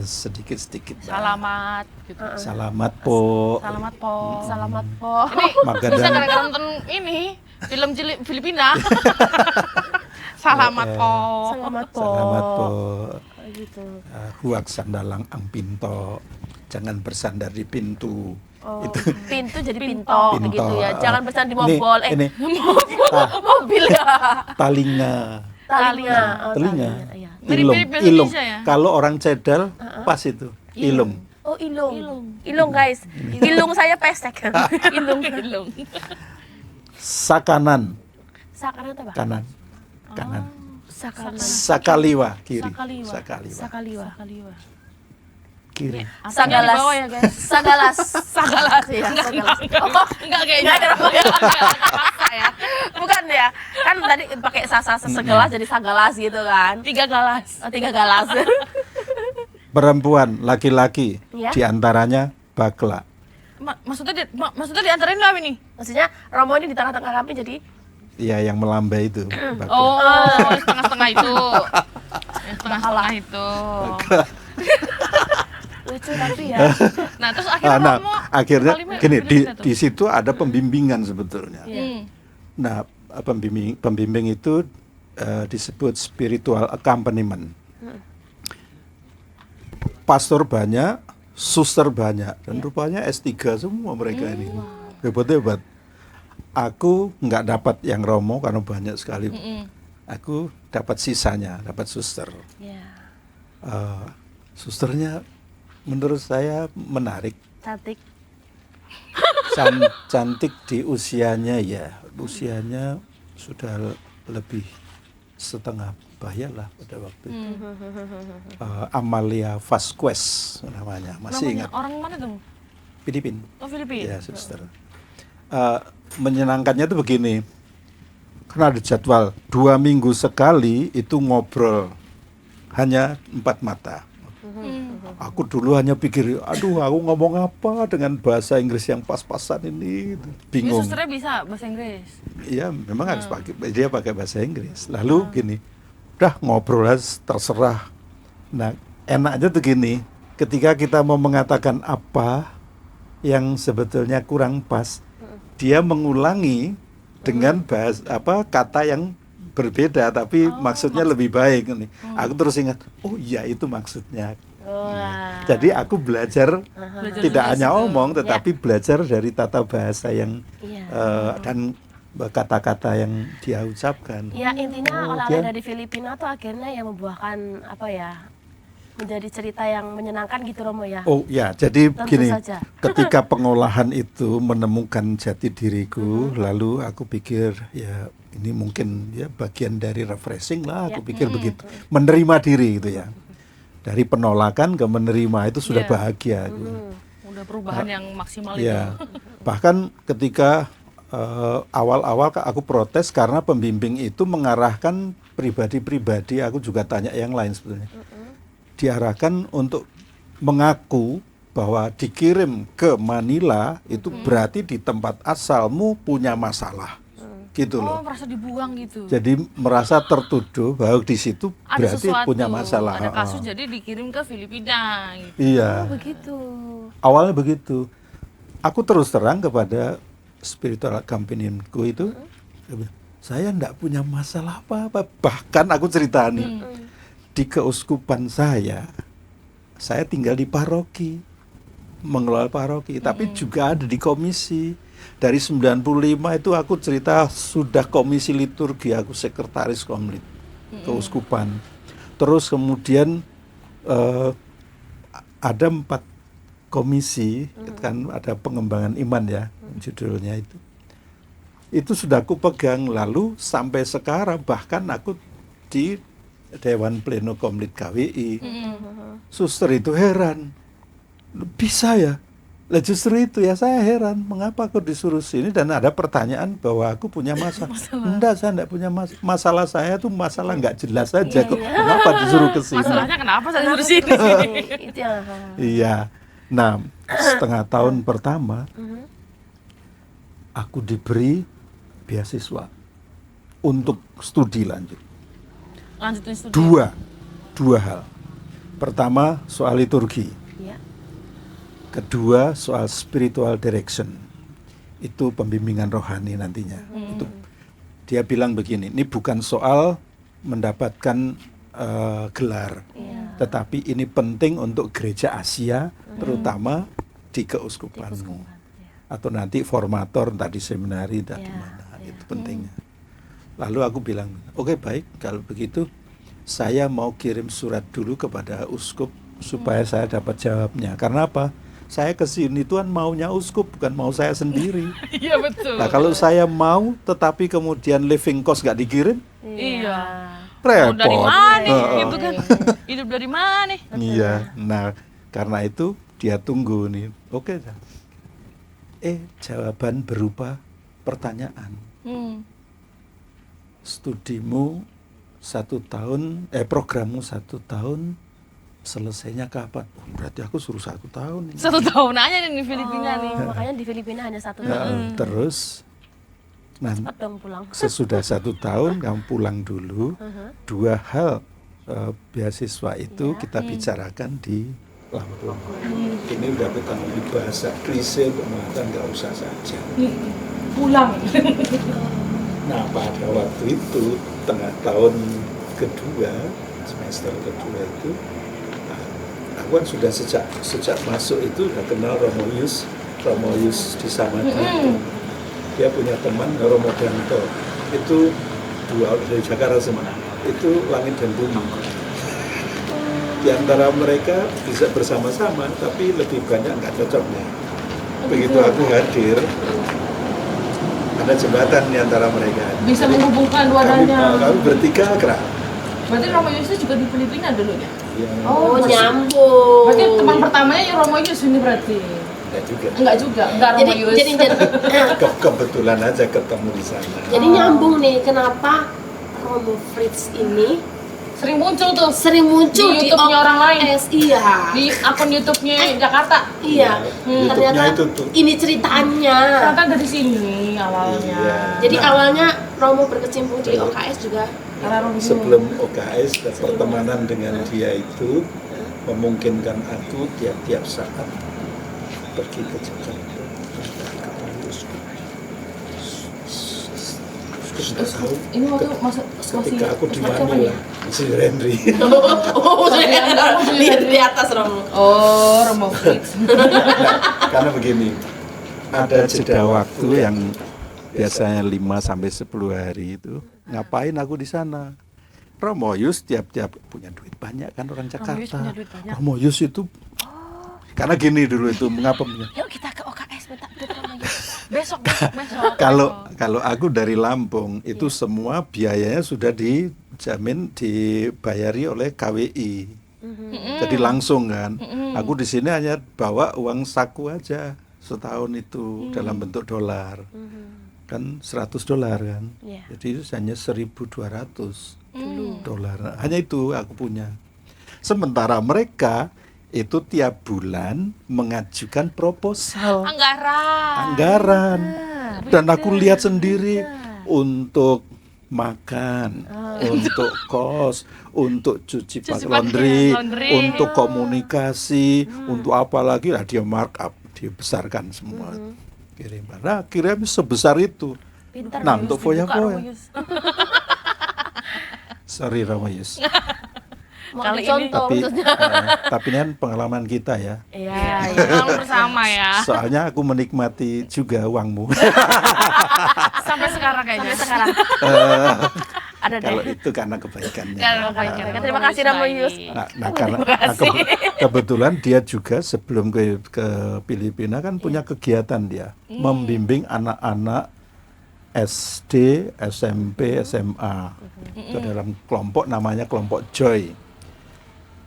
sedikit-sedikit. Salamat gitu. Salamat po. Salamat po. Selamat po. Ini bisa Magadang. gara-gara nonton ini film Filipina. Salamat po. Selamat po. Selamat po. Gitu. Huak sandalang ang pinto. Jangan bersandar di pintu. Oh, Itu. pintu jadi pinto, Pinto. begitu ya. Jangan pesan di Ini- mobil. ini. Mobil ya. Talinga. Talinga. Oh, Telinga. Iya. Ilung. Mirip-mirip bahasa Ilung. Indonesia ya? Kalau orang cedal pas itu. Ilung. Oh, ilung. Ilung, guys. Ilung saya pesek. Ilung. Sakanan. Sakaran apa? Kanan. Kanan. Sakaran. Sakaliwa. Kiri. Sakaliwa. Sakaliwa. Sakaliwa. Kiri. Artinya di bawah ya guys. Sagalas. Sagalas. Iya, sagalas. Oh, Enggak kayaknya. enggak ada ya. Bukan ya. Kan tadi pakai segelas jadi sagalas gitu kan. 3 galas. Oh, 3 galas. Perempuan, laki-laki. Ya. Di antaranya bakla. Maksudnya diantarin apa ini? Maksudnya Romo ini di tengah-tengah kami jadi Ya, yang melambai itu. Bakla. Oh, setengah-setengah itu. Yang setengah-setengah itu. lucu tapi ya. Nah, terus akhirnya Nah, Romo akhirnya Filipina gini tuh. di situ ada pembimbingan sebetulnya. Hmm. Nah, pembimbing itu disebut spiritual accompaniment. Pastor banyak, suster banyak, dan rupanya S3 semua mereka ini. Hebat-hebat. Aku nggak dapat yang Romo karena banyak sekali. Aku dapat sisanya, dapat suster. Iya. Susternya menurut saya menarik. Cantik. Cantik di usianya ya, usianya sudah lebih setengah bayar lah pada waktu itu. Amalia Vasquez namanya, masih Namanya ingat. orang mana tuh? Filipina. Oh, Filipina. Ya, suster. Menyenangkannya itu begini, karena ada jadwal 2 minggu sekali itu ngobrol, hanya 4 mata. Aku dulu hanya pikir, aduh aku ngomong apa dengan bahasa Inggris yang pas-pasan ini, Ini bingung. susternya bisa bahasa Inggris. Iya, memang harus pakai bahasa Inggris. Lalu gini, udah ngobrol aja terserah. Nah, enaknya tuh gini, ketika kita mau mengatakan apa yang sebetulnya kurang pas, dia mengulangi dengan kata yang berbeda tapi maksudnya lebih baik nih. Aku terus ingat, oh iya itu maksudnya. Wah. Jadi aku belajar tidak hanya omong Ya. tetapi belajar dari tata bahasa yang Iya. dan kata-kata yang dia ucapkan. Ya intinya Oh, oleh-oleh dia- dari Filipina tuh akhirnya yang membuahkan apa ya, menjadi cerita yang menyenangkan gitu Romo ya. Oh ya, jadi Tentu gini, saja. ketika pengolahan itu menemukan jati diriku, lalu aku pikir ya ini mungkin ya bagian dari refreshing lah, aku pikir begitu, menerima diri gitu ya. Dari penolakan ke menerima itu sudah Iya. bahagia. Aku. Udah perubahan yang maksimal Ya, itu. bahkan ketika awal-awal aku protes karena pembimbing itu mengarahkan pribadi-pribadi, aku juga tanya yang lain sebetulnya. Diarahkan untuk mengaku bahwa dikirim ke Manila itu berarti di tempat asalmu punya masalah. Gitu Oh, loh. merasa dibuang gitu. Jadi merasa tertuduh bahwa di situ Ada berarti sesuatu, punya masalah. ada kasus jadi dikirim ke Filipina gitu. Iya. Begitu. Awalnya begitu. Aku terus terang kepada spiritual companionku itu, saya enggak punya masalah apa-apa. Bahkan aku cerita nih, di keuskupan saya tinggal di paroki, mengelola paroki, tapi juga ada di komisi. Dari 95 itu aku cerita sudah komisi liturgi, aku sekretaris komlit keuskupan. Terus kemudian ada 4 komisi, kan ada pengembangan iman ya, judulnya itu. Itu sudah aku pegang, lalu sampai sekarang bahkan aku di Dewan Pleno Komlit KWI. Suster itu heran, bisa ya? Lah justru itu ya saya heran, mengapa aku disuruh sini dan ada pertanyaan bahwa aku punya masalah. Enggak, saya enggak punya masalah, saya tuh masalah enggak jelas saja kok. Kenapa disuruh ke sini? Masalahnya kenapa saya disuruh sini? Itu yang Iya. Nah, setengah tahun pertama aku diberi beasiswa untuk studi lanjut. Lanjutin studi. Dua hal. Pertama soal liturgi, Ya. kedua soal spiritual direction, itu pembimbingan rohani nantinya. Itu dia bilang begini, ini bukan soal mendapatkan gelar, tetapi ini penting untuk gereja Asia, terutama di keuskupanmu, atau nanti formator entah di seminari entah di mana, itu pentingnya. Lalu aku bilang, oke, baik, kalau begitu saya mau kirim surat dulu kepada uskup supaya saya dapat jawabnya. Karena apa? Saya kesini Tuhan maunya uskup, bukan mau saya sendiri. Iya betul. Nah kalau saya mau, tetapi kemudian living cost gak dikirim, Iya. repot. Mau dari mana? Heeh. Gitu kan. Hidup dari mana? Iya, nah karena itu dia tunggu nih. Oke, jawaban berupa pertanyaan. Studimu 1 tahun, programmu 1 tahun, selesainya kapan? Oh, berarti aku suruh 1 tahun. Ini. 1 tahun aja nih di Filipina nih. Makanya di Filipina hanya 1 Nah, tahun. terus, Cepat dong pulang. sesudah 1 tahun kamu pulang dulu. 2 hal beasiswa itu kita bicarakan di Lampung. Ini udah ketahui bahasa klise untuk mengatakan nggak usah saja. Pulang. Nah pada waktu itu tengah tahun kedua, semester kedua itu, aku kan sudah sejak masuk itu udah kenal Romo Yus di Samadhi. Dia punya teman Romo Danto, itu dua dari Jakarta semua. Itu langit dan bumi. Di antara mereka bisa bersama-sama, tapi lebih banyak nggak cocoknya. Begitu aku hadir, ada jembatan di antara mereka. Bisa menghubungkan duanya. Kami bertiga akrab. Berarti Romo Yus juga di Filipina dulunya. Ya, Oh, nyambung. Berarti teman pertamanya yang Romo Yus ini berarti. enggak juga. Enggak juga, enggak Romo Yus. Jadi Kebetulan aja ketemu di sana. jadi nyambung nih, kenapa Romo Fritz ini Sering muncul tuh sering muncul Di YouTube-nya orang lain. OKS, iya. di akun YouTube-nya Jakarta. Iya. YouTube-nya Ternyata itu tuh. ini ceritanya. Ternyata dari sini awalnya. Iya. Jadi Nah. awalnya Romo berkecimpung di OKS juga. Karena Romo Yus. Sebelum OKS dan pertemanan dengan dia itu memungkinkan aku tiap-tiap saat pergi ke Jakarta. Sudah tahu Ini waktu masuk ketika aku di siapa Manila, ya? si Henry. Oh, lihat di atas Romo. Oh, Romo Fritz. Karena begini, ada jeda waktu yang biasanya 5-10 hari itu. Ngapain aku di sana? Romo Yus tiap-tiap punya duit banyak kan orang Jakarta. Romo Yus itu karena gini dulu itu mengapa Yuk kita ke OKS minta duit Romo Yus. Besok. kalau aku dari Lampung itu semua biayanya sudah dijamin dibayari oleh KWI. Jadi langsung kan. Aku di sini hanya bawa uang saku aja setahun itu dalam bentuk dolar. Kan $100 kan. Iya. Jadi itu hanya 1.200 dolar. Hanya itu aku punya. Sementara mereka itu tiap bulan mengajukan proposal anggaran. Dan aku lihat sendiri untuk makan, untuk kos, untuk cuci pakai laundry, untuk komunikasi, untuk apa lagi lah dia markup, dia besarkan semua. Kirim. Nah, kirim sebesar itu. Pintar Nah, Romo untuk Yus, dibuka foya-foya. Romo Yus. Sorry Romo Yus. Mau Kali ada ini contoh Tapi maksudnya. tapi ini kan pengalaman kita ya. Iya, iya. Selalu bersama ya. Soalnya aku menikmati juga uangmu. Sampai sekarang kayaknya. Sampai sekarang. Ada deh. Kalau itu karena kebaikannya. Terima kasih Romo Yus. Nah, karena kebetulan dia juga sebelum ke Filipina kan punya kegiatan dia membimbing anak-anak SD, SMP, SMA. Itu dalam kelompok namanya kelompok Joy.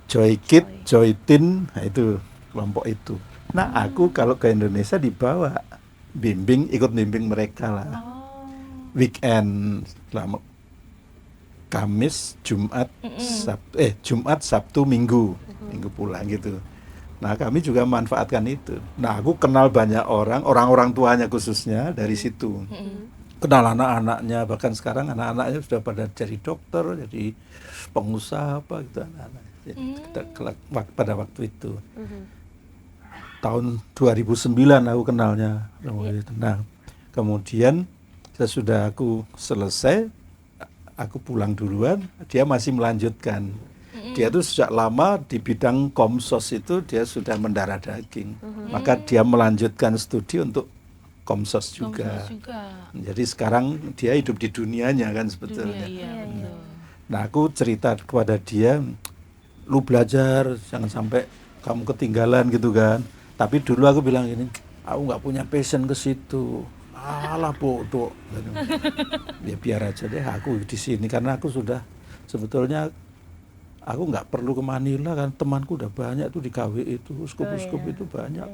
Joy Kid, Joy Teen, nah itu kelompok itu. Nah, aku kalau ke Indonesia dibawa ikut bimbing mereka lah. Weekend selama Kamis, Jumat, Sabtu, Minggu pulang gitu. Nah, kami juga manfaatkan itu. Nah, aku kenal banyak orang tuanya khususnya dari situ. kenal anak-anaknya, bahkan sekarang anak-anaknya sudah pada jadi dokter, jadi pengusaha apa gitu anak-anak. Jadi pada waktu itu tahun 2009 aku kenalnya Romo itu. Nah, kemudian sesudah aku selesai, aku pulang duluan, dia masih melanjutkan. Dia tuh sejak lama di bidang Komsos itu dia sudah mendarah daging. Maka dia melanjutkan studi untuk Komsos juga. Jadi sekarang dia hidup di dunianya kan sebetulnya. Nah, aku cerita kepada dia, lu belajar, jangan sampai kamu ketinggalan gitu kan. Tapi dulu aku bilang gini, aku nggak punya passion ke situ. Alah bodoh. Ya biar aja deh aku di sini karena aku sudah sebetulnya aku nggak perlu ke Manila kan, temanku udah banyak tuh di KW itu, uskup-uskup itu banyak.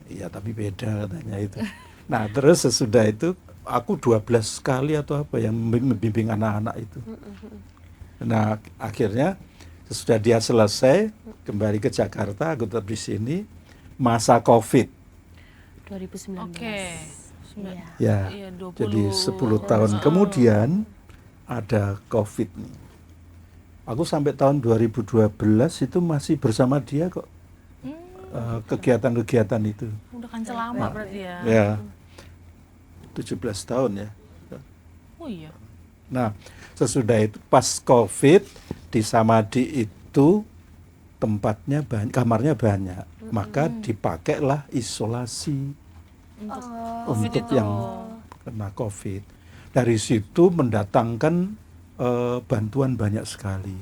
Iya tapi beda katanya itu. Nah terus sesudah itu aku 12 kali atau apa yang membimbing anak-anak itu. Nah akhirnya sesudah dia selesai kembali ke Jakarta, aku tetap di sini masa COVID. 2019. Ya, Iya, 20. jadi 10 tahun kemudian ada COVID nih. Aku sampai tahun 2012 itu masih bersama dia kok. Kegiatan-kegiatan itu. Udah kancel lama berarti ya. Ya. 17 tahun ya. Oh iya. Nah, sesudah itu pas COVID di Samadhi itu tempatnya banyak, kamarnya banyak. Maka dipakailah isolasi untuk yang kena COVID. Dari situ mendatangkan bantuan banyak sekali.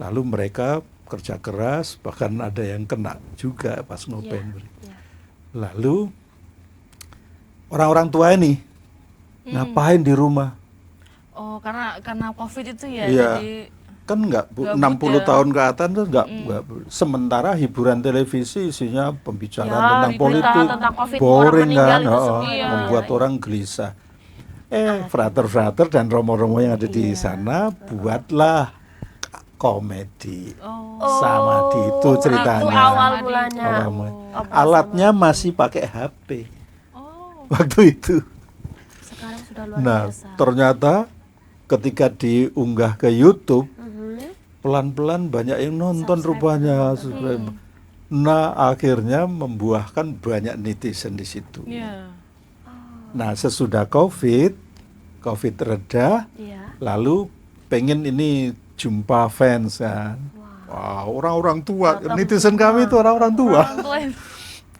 Lalu mereka kerja keras, bahkan ada yang kena juga pas November. Lalu orang-orang tua ini ngapain di rumah? Oh, karena COVID itu ya. Iya. Jadi Kan enggak, gabut 60 ya. tahun ke atas tuh enggak. Sementara hiburan televisi isinya pembicaraan tentang berita politik, tentang COVID, orang boring meninggal kan, itu semua. membuat orang gelisah. Frater-frater dan romo-romo yang ada di sana buatlah komedi. Samadhi itu ceritanya. Itu awal mulanya. Awal mulanya. Alatnya masih pakai HP. Waktu itu. Sekarang sudah luar Nah, biasa. ternyata ketika diunggah ke YouTube, pelan-pelan banyak yang nonton rupanya. Nah, akhirnya membuahkan banyak netizen di situ. Iya. Nah, sesudah COVID reda, lalu pengen ini jumpa fans kan. Wah, orang-orang tua, netizen kami itu orang-orang tua.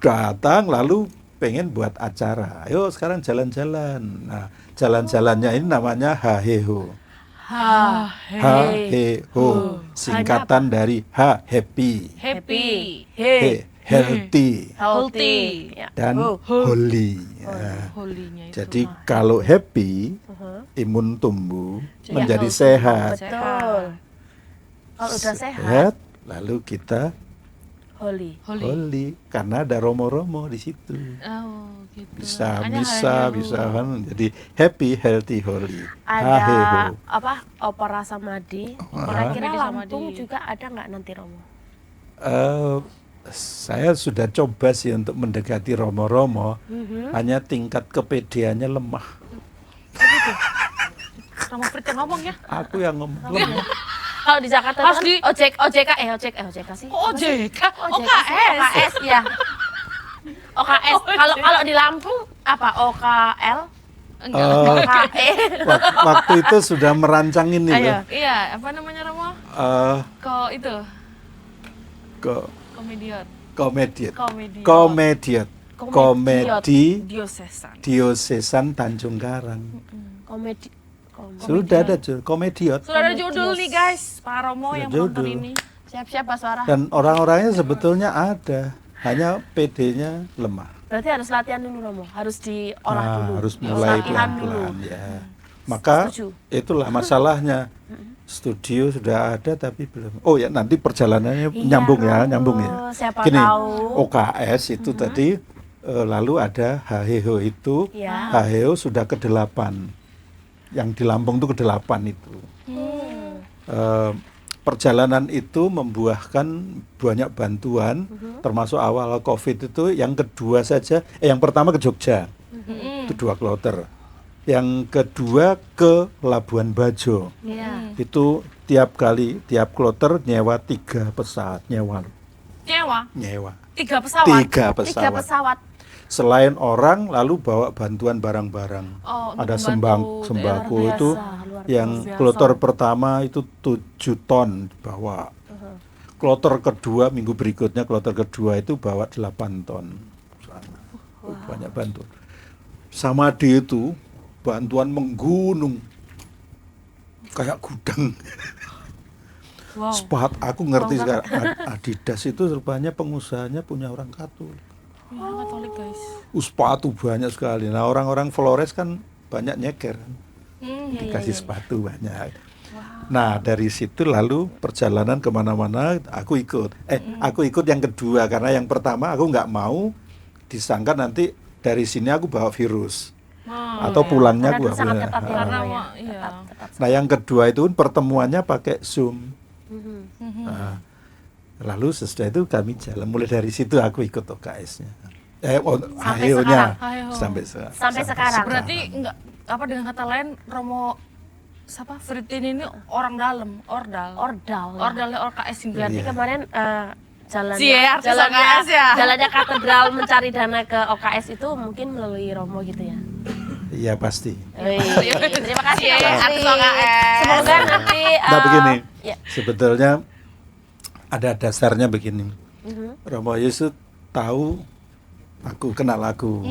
Datang lalu pengen buat acara. Ayo sekarang jalan-jalan. Nah, jalan-jalannya ini namanya Haheho. Haheho. Singkatan dari Ha happy, Happy. He healthy, Healthy. dan holy. Ya. Holinya itu. Jadi kalau happy, imun tumbuh, menjadi sehat. Betul. Kalau udah sehat, Sehat, lalu kita holy. holy karena ada romo-romo di situ. Oh, gitu. Bisa Makanya misa, Haheho. bisa kan. Jadi happy, healthy, holy. Ada Haheho. apa? Opera Samadhi. Kira-kira Komedi Lampung Samadhi. juga ada nggak nanti Romo? Saya sudah coba sih untuk mendekati romo-romo, hanya tingkat kepedeannya lemah. Romo Frit yang ngomong ya. Aku yang ngomong lemah. Kalau di Jakarta Harus itu kan OJK sih. Oh, OJK. OKS. OKS ya. OKS. Kalau di Lampung apa? OKL? OKE. Waktu itu sudah merancang ini loh. Iya, apa namanya Romo? Ko itu. Komediot. Komediat. Komediot. Komediat. Komedi Diosesan. Diosesan Tanjung Karang. Komedi. Sudah ada komediot. Sudah ada judul nih guys, Pak Romo yang menonton judul. ini. Siap-siap Pak Suara. Dan orang-orangnya sebetulnya ada, hanya PD-nya lemah. Berarti harus latihan dulu Romo, harus diolah dulu. Harus mulai Latihan dulu. pelan-pelan ya. Maka Setuju. itulah masalahnya. Studio sudah ada tapi belum. Oh ya nanti perjalanannya Iya, nyambung ya. siapa Gini, tahu. OKS itu tadi lalu ada Haheho itu. Ya. Haheho sudah ke-8. Yang di Lampung itu ke-8 itu. Perjalanan itu membuahkan banyak bantuan, termasuk awal COVID itu yang kedua saja, yang pertama ke Jogja. Mm-hmm. Itu 2 kloter. Yang kedua ke Labuan Bajo. Iya. Itu tiap kloter nyewa 3 pesawat, Nyewa nyewa 3 pesawat. 3 3 pesawat. pesawat. Selain orang lalu bawa bantuan barang-barang. Oh, untuk Ada membantu sembako daerah. itu luar yang biasa. kloter pertama itu 7 ton bawa. Kloter kedua minggu berikutnya kloter kedua itu bawa 8 ton. Banyak bantuan. Sama dia itu bantuan menggunung kayak gudang. Wow. Sepatu aku ngerti sekarang. Adidas itu rupanya pengusahanya punya orang Katolik. Katolik guys. Sepatu banyak sekali. Nah orang-orang Flores kan banyak nyeker, kan? Iya, Dikasih sepatu banyak. Nah dari situ lalu perjalanan kemana-mana aku ikut. Aku ikut yang kedua karena yang pertama aku nggak mau disangka nanti dari sini aku bawa virus. Atau pulangnya Karena gua itu sangat ketat ya, Karena Romo, ya. iya. Ketat. Nah yang kedua itu pertemuannya pakai Zoom. Mhm. Nah, lalu sesudah itu kami jalan. Mulai dari situ aku ikut OKS-nya. Ayo-nya Ayo. sampai sekarang. Berarti enggak apa dengan kata lain Romo Fritin ini orang dalam, ordal. Ordal. ya. Ordalnya OKS ini. Berarti Iya. kemarin jalannya Cie, artis OKS ya. jalannya katedral mencari dana ke OKS itu mungkin melalui Romo gitu ya. Iya pasti. Wih, terima kasih Cie, Romo artis Frit. OKS. Semoga nanti Nah begini, ya. sebetulnya ada dasarnya begini. Mhm. Romo Yesus tahu aku, kenal aku.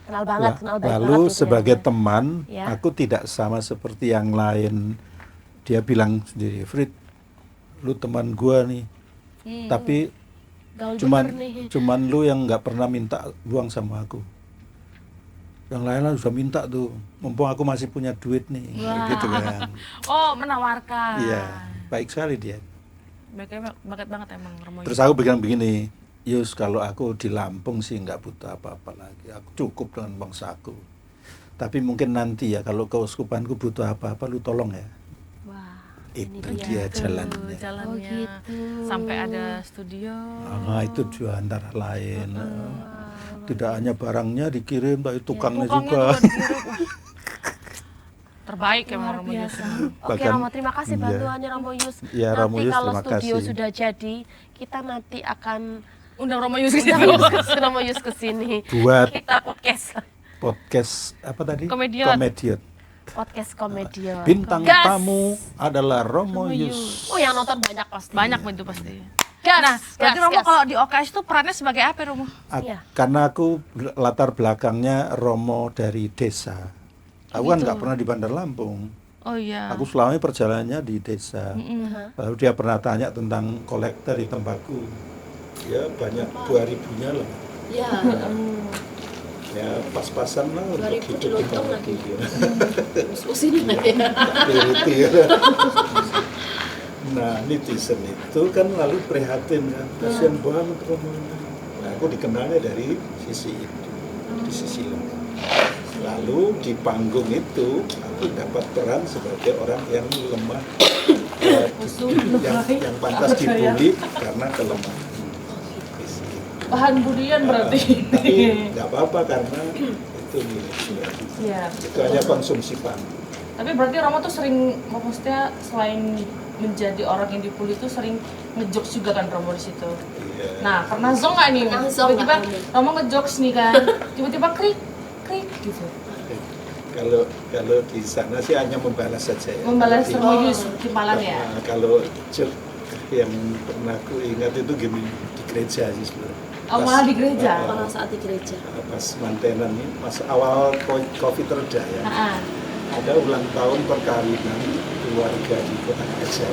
Kenal banget, kenal baik Lalu banget gitu sebagai ya. teman, Ya. aku tidak sama seperti yang lain. Dia bilang sendiri, Frit, lu teman gua nih. Tapi Gaul cuman bener nih. cuman lu yang nggak pernah minta uang sama aku. Yang lain sudah minta tuh, mumpung aku masih punya duit nih, gitu kan. Oh, menawarkan. Iya, baik sekali dia. Baik banget emang Romo. Terus aku bilang begini, Yus kalau aku di Lampung sih nggak butuh apa-apa lagi, aku cukup dengan bangsaku. Tapi mungkin nanti ya kalau keuskupanku butuh apa-apa, lu tolong ya. Wah, Itu ini dia jalannya. Jalannya Oh, gitu. sampai ada studio. Nah, itu juga antara lain. Tidak hanya barangnya dikirim, tapi tukangnya juga. dikirim. Wah. Terbaik emang Romo Yus. Oke Bahkan- Romo, terima kasih iya. bantuannya Romo Yus. Iya, Nanti Romo Yus, kalau terima studio kasih. sudah jadi, kita nanti akan Undang Romo Yus ke undang situ. Romo Yus ke sini. Buat Kita podcast apa tadi? Komedian. podcast komedian. Bintang Gas. tamu adalah Romo Yus. Oh, yang nonton banyak pasti. Banyak itu pasti. Gas. Nah, berarti gas, Romo gas. kalau di OKS itu perannya sebagai apa Romo? Iya. Karena aku latar belakangnya Romo dari desa. Aku kan nggak pernah di Bandar Lampung. Oh iya. Aku selama ini perjalanannya di desa. Lalu dia pernah tanya tentang kolektor di Tembakau. Ya banyak 2000-nya lah. Ya, Ya pas-pasan lah untuk 2000 hidup di kita lontong lagi. lagi. Ya. Usin lah ya. Priority, ya. Nah netizen itu kan lalu prihatin kan, kasihan banget Romo. Nah aku dikenalnya dari sisi itu, di sisi lemah. Lalu di panggung itu aku dapat peran sebagai orang yang lemah, yang pantas dibully karena kelemahan. Bahan budian berarti. Tapi nggak apa-apa karena itu milik dia. Iya. Itu hanya konsumsi pangan. Tapi berarti Romo tuh sering, maksudnya selain menjadi orang yang dibully tuh sering ngejokes juga kan Romo di situ. Iya. Nah, pernah zong nggak nih? Pernah zong Tiba-tiba nggak, Romo ngejokes nih kan, tiba-tiba krik, krik gitu. Kalau di sana sih hanya membalas saja ya. Membalas Tapi- Romo Yus di Malang ya. Nah, kalau joke yang pernah aku ingat itu gini di gereja sih sebenarnya. Oh, malah di gereja? Pada saat di gereja. Pas mantenan ini, pas awal COVID reda ya. Nah, Ada ulang tahun perkawinan keluarga di Kota Gajah.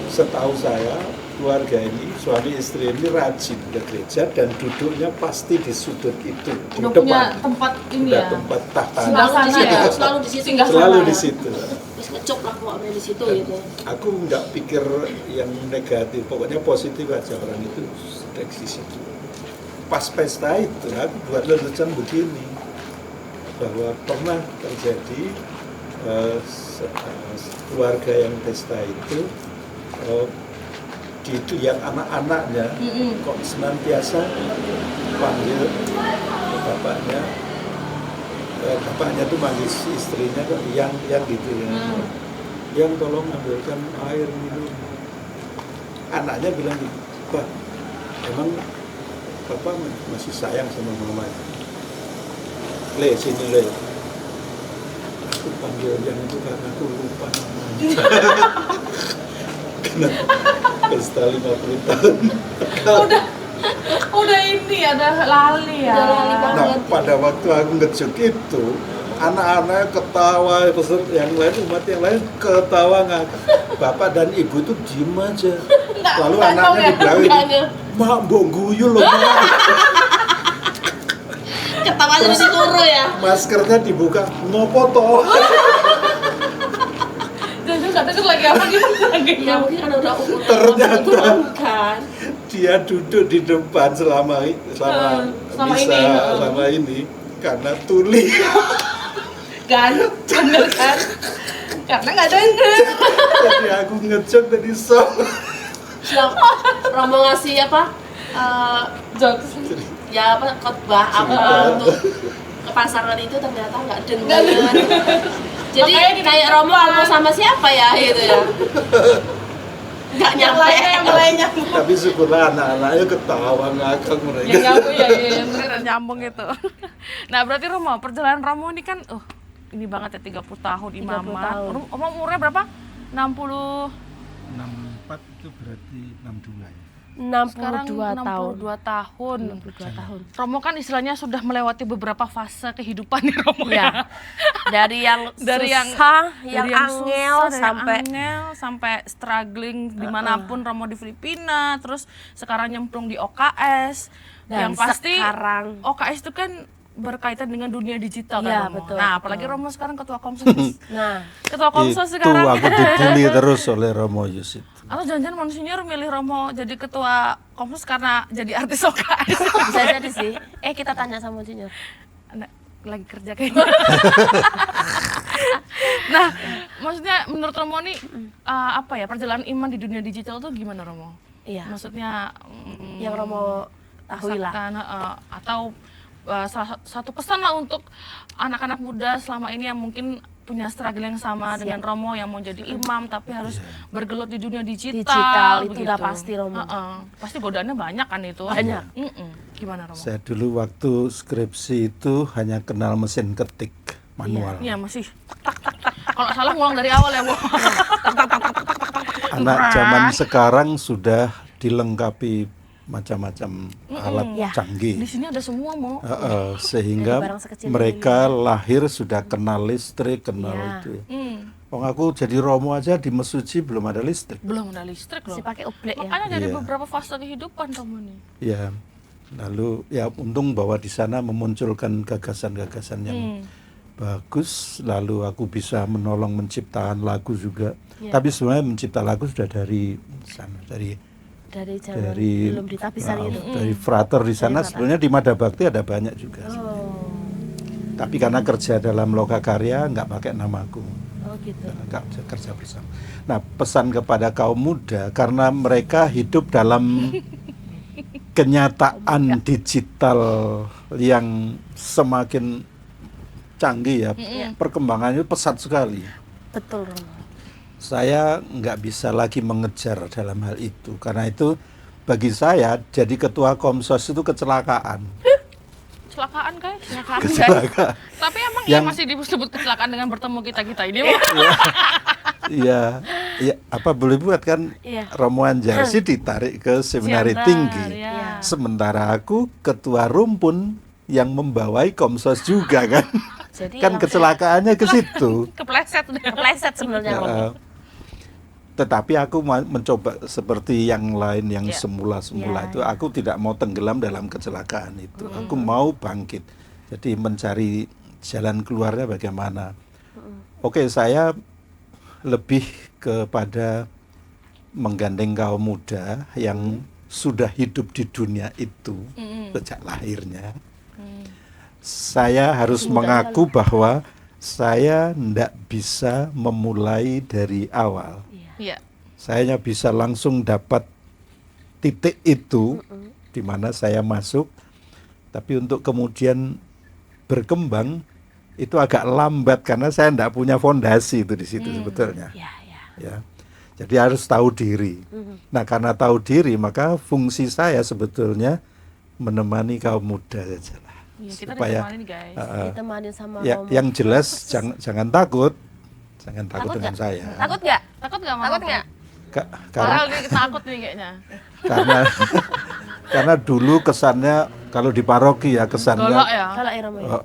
Setahu saya keluarga ini suami istri ini rajin ke gereja dan duduknya pasti di sudut itu di udah depan. punya tempat ini Udah ya. tempat tahta. Singgah Selalu di sana situ, ya? selalu di situ. Singgah Selalu sana di ya? situ. Terus ngecop lah pokoknya di situ gitu. Aku nggak pikir yang negatif, pokoknya positif aja orang itu dari situ. Pas pesta itu aku buat lelucon begini bahwa pernah terjadi keluarga yang pesta itu dilihat anak-anaknya kok senantiasa panggil bapaknya tuh manggil si istrinya kok yang gitu ya. Yang tolong ambilkan air minum. Anaknya bilang gitu, Pak, emang Bapak masih sayang sama mama? Le, sini Le. Aku panggil yang itu karena aku lupa namanya. Karena pesta 50 tahun. Udah ini ada lali ya. Udah lali banget. Nah, pada waktu aku ngejek itu, anak-anak ketawa, peserta yang lain, umat yang lain ketawa ngakak. Bapak dan ibu tuh diem aja. Lalu anaknya dibilangin, Mak, mbok guyu loh, Mak. Ketawanya mesti turu ya. Maskernya dibuka, ngopo toh? Jangan nggak tahu lagi apa gimana lagi. Ya mungkin kan udah umur Ternyata. kan. Dia duduk di depan selama Selama ini karena tuli. Kan, bener kan? Karena nggak denger. Jadi aku ngejek tadi Yang Romo ngasih apa? Jokes. Ya apa khotbah apa untuk kepasangan itu ternyata nggak dengar. Jadi Makanya kayak Romo ngomong sama siapa ya gitu ya? Nggak Yang nyampe. lainnya yang lainnya. Tapi syukurlah anak-anaknya ketawa ngakak mereka. Yang ngaku ya, Beneran nyambung gitu. Nah, berarti Romo, perjalanan Romo ini kan ini banget ya 30 tahun 30 imamat. tahun. Romo umurnya berapa? 60 64 itu berarti 62 ya. 62 sekarang tahun. 62 tahun. 62 tahun. Romo kan istilahnya sudah melewati beberapa fase kehidupan nih Romo Ya. Dari yang Dari yang- susah, yang Dari angel susah, dari sampai angel, sampai struggling dimanapun Romo di Filipina, terus sekarang nyemplung di OKS. Dan yang pasti sekarang- OKS itu kan berkaitan dengan dunia digital kan Iya, Romo. betul, Nah, betul. apalagi Romo sekarang ketua Komsos. nah Ketua Komsos Itu sekarang. aku dibully terus oleh Romo Yus itu. Atau jangan-jangan Monsinyur milih Romo jadi ketua Komsos karena jadi artis OKS. bisa jadi sih. Kita tanya sama Monsinyur. Nah, lagi kerja kayaknya. Nah, maksudnya menurut Romo nih apa ya perjalanan iman di dunia digital tuh gimana Romo? Iya. Maksudnya Yang Romo tahu lah. rasakan, atau salah satu pesan lah untuk anak-anak muda selama ini yang mungkin punya struggle yang sama dengan Romo yang mau jadi imam tapi harus bergelut di dunia digital. Digital, itu begitu. udah pasti, Romo. Pasti godaannya banyak kan itu. Banyak. Gimana Romo? Saya dulu waktu skripsi itu hanya kenal mesin ketik manual. Iya masih tak tak tak. Kalau salah ngulang dari awal ya, Bu. Anak zaman sekarang sudah dilengkapi macam-macam alat Ya. canggih. Di sini ada semua, Mo. Sehingga Dari barang sekecil mereka lahir sudah kenal listrik, kenal Ya. itu. Hmm. Oh, aku jadi Romo aja di Mesuji belum ada listrik. Belum ada listrik loh. Si pakai oblek ya. Makanya dari Iya. beberapa fase kehidupan Romo nih. Ya, lalu ya untung bahwa di sana memunculkan gagasan-gagasan yang bagus. Lalu aku bisa menolong menciptakan lagu juga. Tapi sebenarnya mencipta lagu sudah dari sana, dari Zaman belum ditapisan itu. dari frater di sana. Sebenarnya di Madabakti ada banyak juga. Oh. Tapi karena kerja dalam loka karya nggak pakai namaku. Oh gitu. Nggak bisa kerja bersama. Nah, pesan kepada kaum muda karena mereka hidup dalam kenyataan digital yang semakin canggih ya, perkembangannya pesat sekali. Betul, Romo. Saya nggak bisa lagi mengejar dalam hal itu karena itu bagi saya jadi ketua Komsos itu kecelakaan. Kecelakaan, guys. Kecelakaan. Tapi emang Yang- masih disebut kecelakaan dengan bertemu kita ini, Mo. Iya, ya, apa boleh buat kan Iya. Romo Anjarsi ditarik ke seminari Siantar, tinggi. ya. Sementara aku ketua rumpun yang membawai Komsos juga kan. Jadi Kan yang kecelakaannya ke situ. Kepleset udah. kepleset sebenarnya, Ya, Romo. tetapi aku mencoba seperti yang lain yang Ya. semula-semula Ya, itu aku tidak mau tenggelam dalam kecelakaan itu. Aku mau bangkit. Jadi mencari jalan keluarnya bagaimana. Oke, saya lebih kepada menggandeng kaum muda yang sudah hidup di dunia itu sejak lahirnya. Saya harus mengaku bahwa saya tidak bisa memulai dari awal. Iya. Saya hanya bisa langsung dapat titik itu di mana saya masuk Tapi untuk kemudian berkembang itu agak lambat karena saya tidak punya fondasi itu di situ sebetulnya. Ya. Ya. Jadi harus tahu diri. Nah, karena tahu diri maka fungsi saya sebetulnya menemani kaum muda saja lah. Iya, kita Supaya ditemani nih, guys. Ditemani sama ya, Romo. yang jelas jangan takut. Jangan takut Takut dengan nggak? saya. Takut nggak? Takut nggak Takut nggak? Karena Farel nih takut nih kayaknya. karena dulu kesannya kalau di paroki ya kesannya Galak ya. Kalau Romo ya?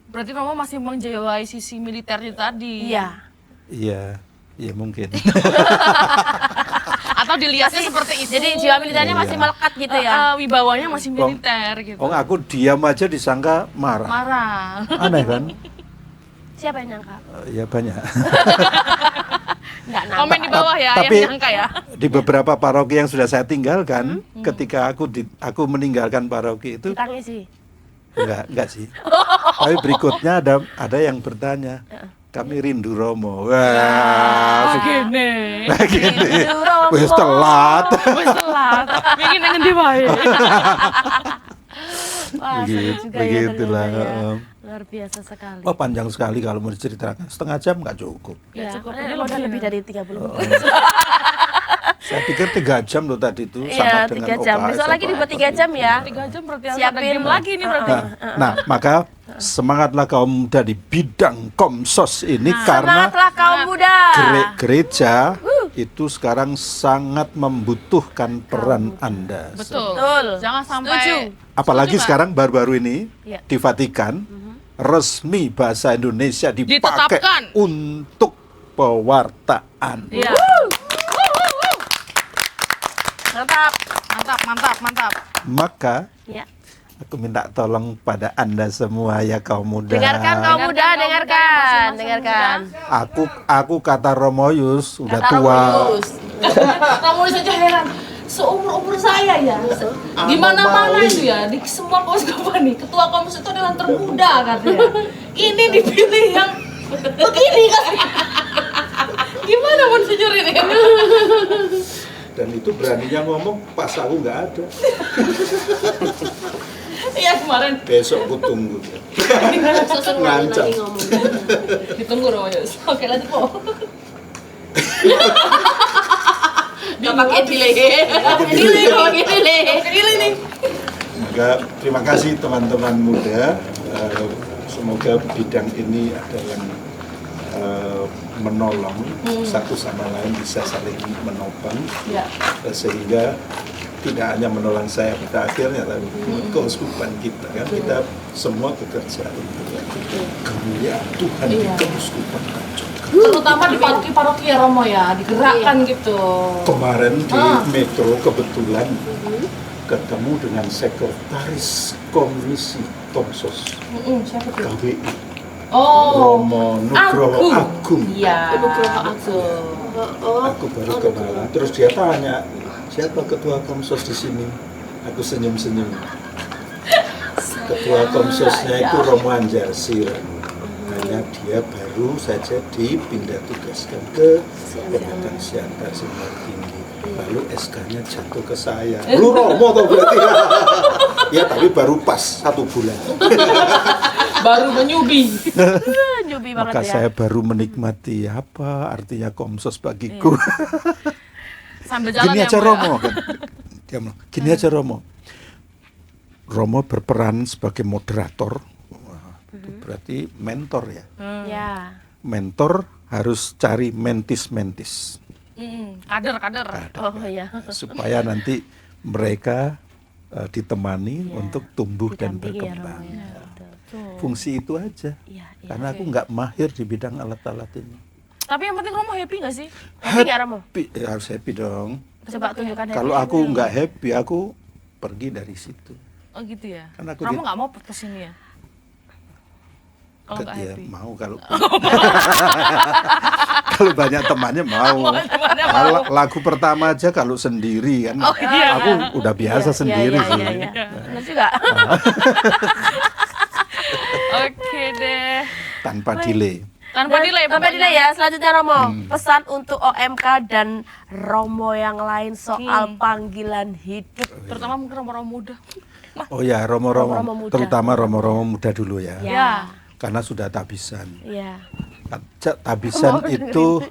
Berarti Romo masih menjiwai sisi militernya tadi. Iya. Iya mungkin. Atau dilihatnya seperti itu. Jadi jiwa militernya masih melekat gitu ya? Wibawanya masih militer gitu. Oh, aku diam aja disangka marah. Marah. Aneh kan? Siapa yang nyangka? Ya banyak. Nggak nampak. Komen di bawah ya Tapi yang nyangka ya. di beberapa paroki yang sudah saya tinggalkan, ketika aku meninggalkan paroki itu Ditangisi. enggak sih. Tapi berikutnya ada yang bertanya, kami rindu Romo. Wah, Gini. begini. Rindu Romo. Wis telat. Wis telat. Bikin yang ngendi wae. Wah, seru juga ya Begitulah. ternyata ya. Luar biasa sekali. Oh, panjang sekali kalau mau diceritakan. Setengah jam nggak cukup. Ya, cukup. ini udah lebih dari 30 menit. Saya pikir 3 jam loh tadi itu Iya, sama dengan 3 jam. OKS Besok lagi atau dibuat apa 3 jam ya. 3 jam berarti harus ada Siapin game lagi nih berarti. Nah, maka semangatlah kaum muda di bidang Komsos ini karena Semangatlah kaum muda. gereja itu sekarang sangat membutuhkan peran Anda. Betul. Jangan sampai Setuju. Apalagi Setuju, Mbak. sekarang baru-baru ini Iya. di Vatikan resmi bahasa Indonesia dipakai Ditetapkan. untuk pewartaan. Iya. Mantap. Mantap. Maka Ya. aku minta tolong pada Anda semua ya kaum muda. Dengarkan kaum muda, dengarkan. Aku kata Romoyus udah Kata tua. Romoyus. Kamu saja heran. Seumur saya ya, di mana-mana itu ya, di semua Komskopan nih, ketua Komsos itu adalah termuda katanya. Ini dipilih yang begini katanya. Gimana mau sejujur ini? Dan itu beraninya ngomong pas aku nggak ada. Iya kemarin Besok aku tunggu. Sesuatu Ngancam. lagi ngomong. ditunggu dong ya. Oke lanjut kok. Gak pakai delay. Pakai delay nih. Maka terima kasih teman-teman muda. Semoga bidang ini ada yang menolong satu sama lain, bisa saling menopang Ya. sehingga tidak hanya menolong saya pada akhirnya, tapi keuskupan kita kan kita semua bekerja untuk kemuliaan Tuhan di keuskupan Tanjung. Terutama di paroki-paroki ya Romo ya, digerakkan gitu. Kemarin di Metro kebetulan ketemu dengan sekretaris Komisi Komsos Siapa tuh? KWI Oh, Romo Nugroho Agung. Iya. Nugroho Agung. Aku baru kenalan. Terus dia tanya, siapa ketua Komsos di sini? Aku senyum-senyum. Ketua Komsosnya itu Romo Anjarsir. Hanya dia baru saja dipindah tugaskan ke Pengadilan Siantar Sinar Tinggi. Lalu SK-nya jatuh ke saya. Lu Romo tau berarti? Ya tapi baru pas 1 bulan. Baru menyubi. Nyubi banget Maka ya. saya baru menikmati apa artinya Komsos bagiku. Sambil jalan Gini ya, aja Mbak, Romo kan. Dia bilang, gini aja Romo. Romo berperan sebagai moderator. Wah, itu berarti mentor ya. Ya. Mentor harus cari mentis-mentis Kader. Oh iya. supaya nanti mereka ditemani untuk tumbuh dan Didampingi ya, berkembang. Romo, ya. Betul. Fungsi itu aja. Iya, iya. Karena aku nggak mahir di bidang alat-alat ini. Tapi yang penting Romo happy gak sih? Happy nggak, Romo? Harus happy dong. Coba tunjukkan Kalau happy. aku nggak happy, aku pergi dari situ. Oh gitu ya. Kan aku Romo di- nggak mau kesini ya? Kalau nggak Ya, happy. mau kalau kalau banyak temannya mau. Kalau lagu pertama aja kalau sendiri kan, aku udah biasa sendiri Iya, sih. iya, iya. Benar juga. Oke deh. Tanpa delay. Tanpa delay Sampai pokoknya. delay ya. Selanjutnya Romo, pesan untuk OMK dan Romo yang lain soal panggilan hidup. Terutama mungkin Romo-Romo muda. Oh ya, romo-romo, Romo-romo muda. terutama romo-romo muda dulu ya. Ya. Karena sudah tabisan. Iya. Tabisan itu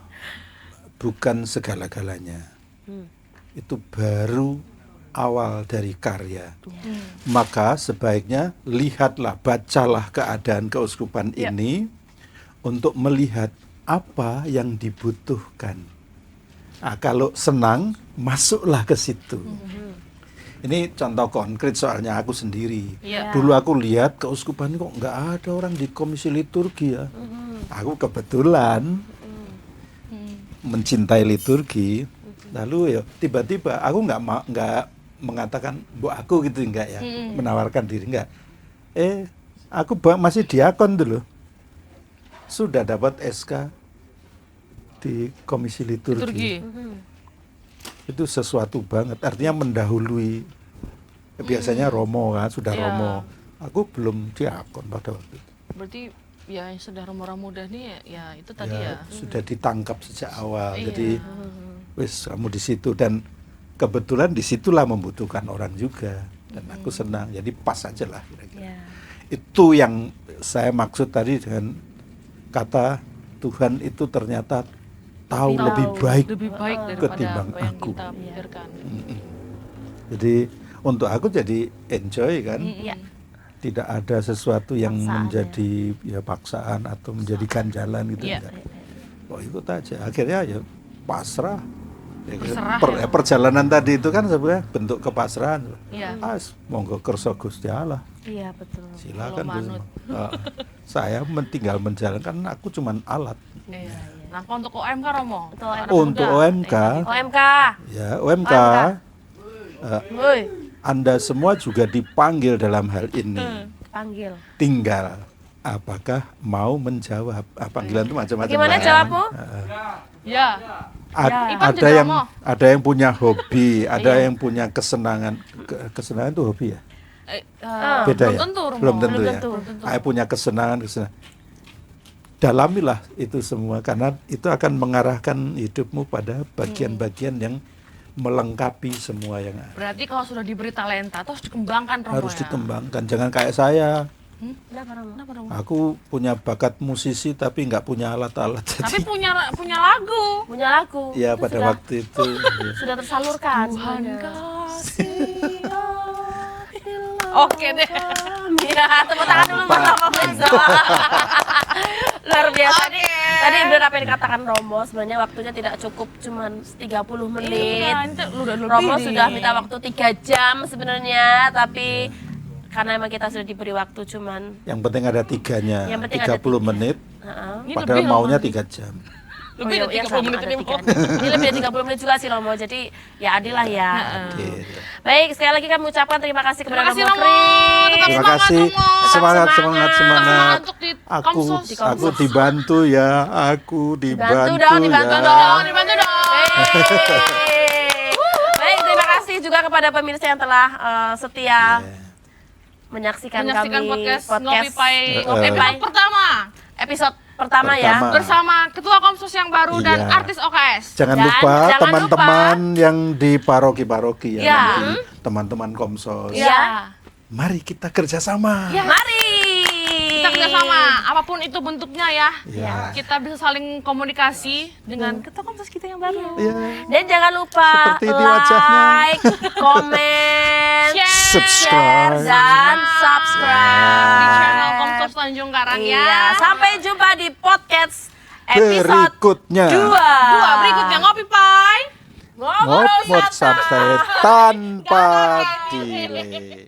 bukan segala-galanya. Itu baru awal dari karya. Maka sebaiknya lihatlah, bacalah keadaan keuskupan ini untuk melihat apa yang dibutuhkan. Nah, kalau senang, masuklah ke situ. Ini contoh konkret soalnya aku sendiri. Dulu aku lihat keuskupan kok nggak ada orang di komisi liturgi ya. Aku kebetulan mencintai liturgi. Lalu ya tiba-tiba aku nggak mengatakan bu aku gitu enggak ya, menawarkan diri enggak. Aku masih diakon dulu. Sudah dapat SK di komisi liturgi. Itu sesuatu banget, artinya mendahului. Biasanya romo kan, sudah romo. Aku belum diakon pada waktu itu. Berarti ya yang sudah romo-romo muda nih ya itu tadi Ya, ya. sudah ditangkap sejak awal. Jadi wis kamu di situ, dan kebetulan disitulah membutuhkan orang juga, dan aku senang. Jadi pas aja lah kira-kira. Itu yang saya maksud tadi dengan kata Tuhan itu ternyata tahu lebih baik daripada ketimbang apa yang aku. kita pikirkan. Jadi untuk aku jadi enjoy kan. Tidak ada sesuatu yang Paksaan, menjadi ya paksaan atau menjadi ganjalan gitu enggak. Oh ikut aja. Akhirnya ya pasrah. Perjalanan tadi itu kan sebenarnya bentuk kepasrahan. Monggo kersa Gusti Allah. Iya, betul. Silakan Kalau manut. saya tinggal menjalankan, aku cuman alat. Nah, kalau untuk OMK Romo. Untuk OMK, OMK. ya OMK, Woi, Anda semua juga dipanggil dalam hal ini. panggil. Tinggal apakah mau menjawab? Panggilan itu macam-macam. Gimana kan? jawabmu? Ya. Ipan Ada juga yang mau. ada yang punya hobi, ada yang punya kesenangan. Kesenangan itu hobi ya? Beda belum ya? tentu, Romo. Belum tentu Belum ya. tentu. Saya punya kesenangan. Dalamilah itu semua, karena itu akan mengarahkan hidupmu pada bagian-bagian yang melengkapi semua yang ada. Berarti kalau sudah diberi talenta itu harus dikembangkan Romo Harus ya. dikembangkan, jangan kayak saya. Kenapa, Romo? Kenapa, Romo? Aku punya bakat musisi tapi nggak punya alat-alat. Tapi punya lagu. Punya lagu. Ya Itu pada sudah, waktu itu. Ya. sudah tersalurkan. Tuhan sebenarnya. kasih. Oke deh. Iya, tepuk tangan dulu buat Romo Benzo. Luar biasa. Tadi benar apa yang dikatakan Romo, sebenarnya waktunya tidak cukup cuman 30 menit. Romo sudah minta waktu 3 jam sebenarnya, tapi karena emang kita sudah diberi waktu cuman Yang penting ada tiganya, Yang penting 30 ada tiga. menit, Ini padahal lebih, maunya Romo. 3 jam. Lebih iya, dari 30 sama, menit ada ini. tiga. Ini lebih dari 30 menit juga sih Romo, jadi ya adil lah ya. Gitu. Baik, sekali lagi kami ucapkan terima kasih kepada Terima kasih, Romo Romo. Fritz. Tetap Terima semangat, kasih, Romo. semangat. Semangat untuk di Aku Komsos. aku dibantu ya, aku dibantu dong, ya. dibantu Dibantu dong. Baik, terima kasih juga kepada pemirsa yang telah setia menyaksikan kami podcast Ngopi Pai Ngopi Pai episode pertama episode pertama ya. Pertama. bersama Ketua Komsos yang baru dan Iya. artis OKS. Jangan Dan lupa jangan teman-teman yang di paroki-paroki ya, Ya. nanti teman-teman Komsos. Ya. Mari kita kerjasama. Mari. Kita kerjasama, apapun itu bentuknya ya. Ya. Kita bisa saling komunikasi dengan Ketua Komsos kita yang baru. Ya. Dan jangan lupa Seperti di wajahnya. like, komen, Subscribe. dan subscribe Di channel Komsos Tanjung Karang Iya, ya. sampai jumpa di podcast episode Berikutnya 2. Berikutnya Ngopi Pai. Ngobrol Ngobrol santai. santai tanpa delay.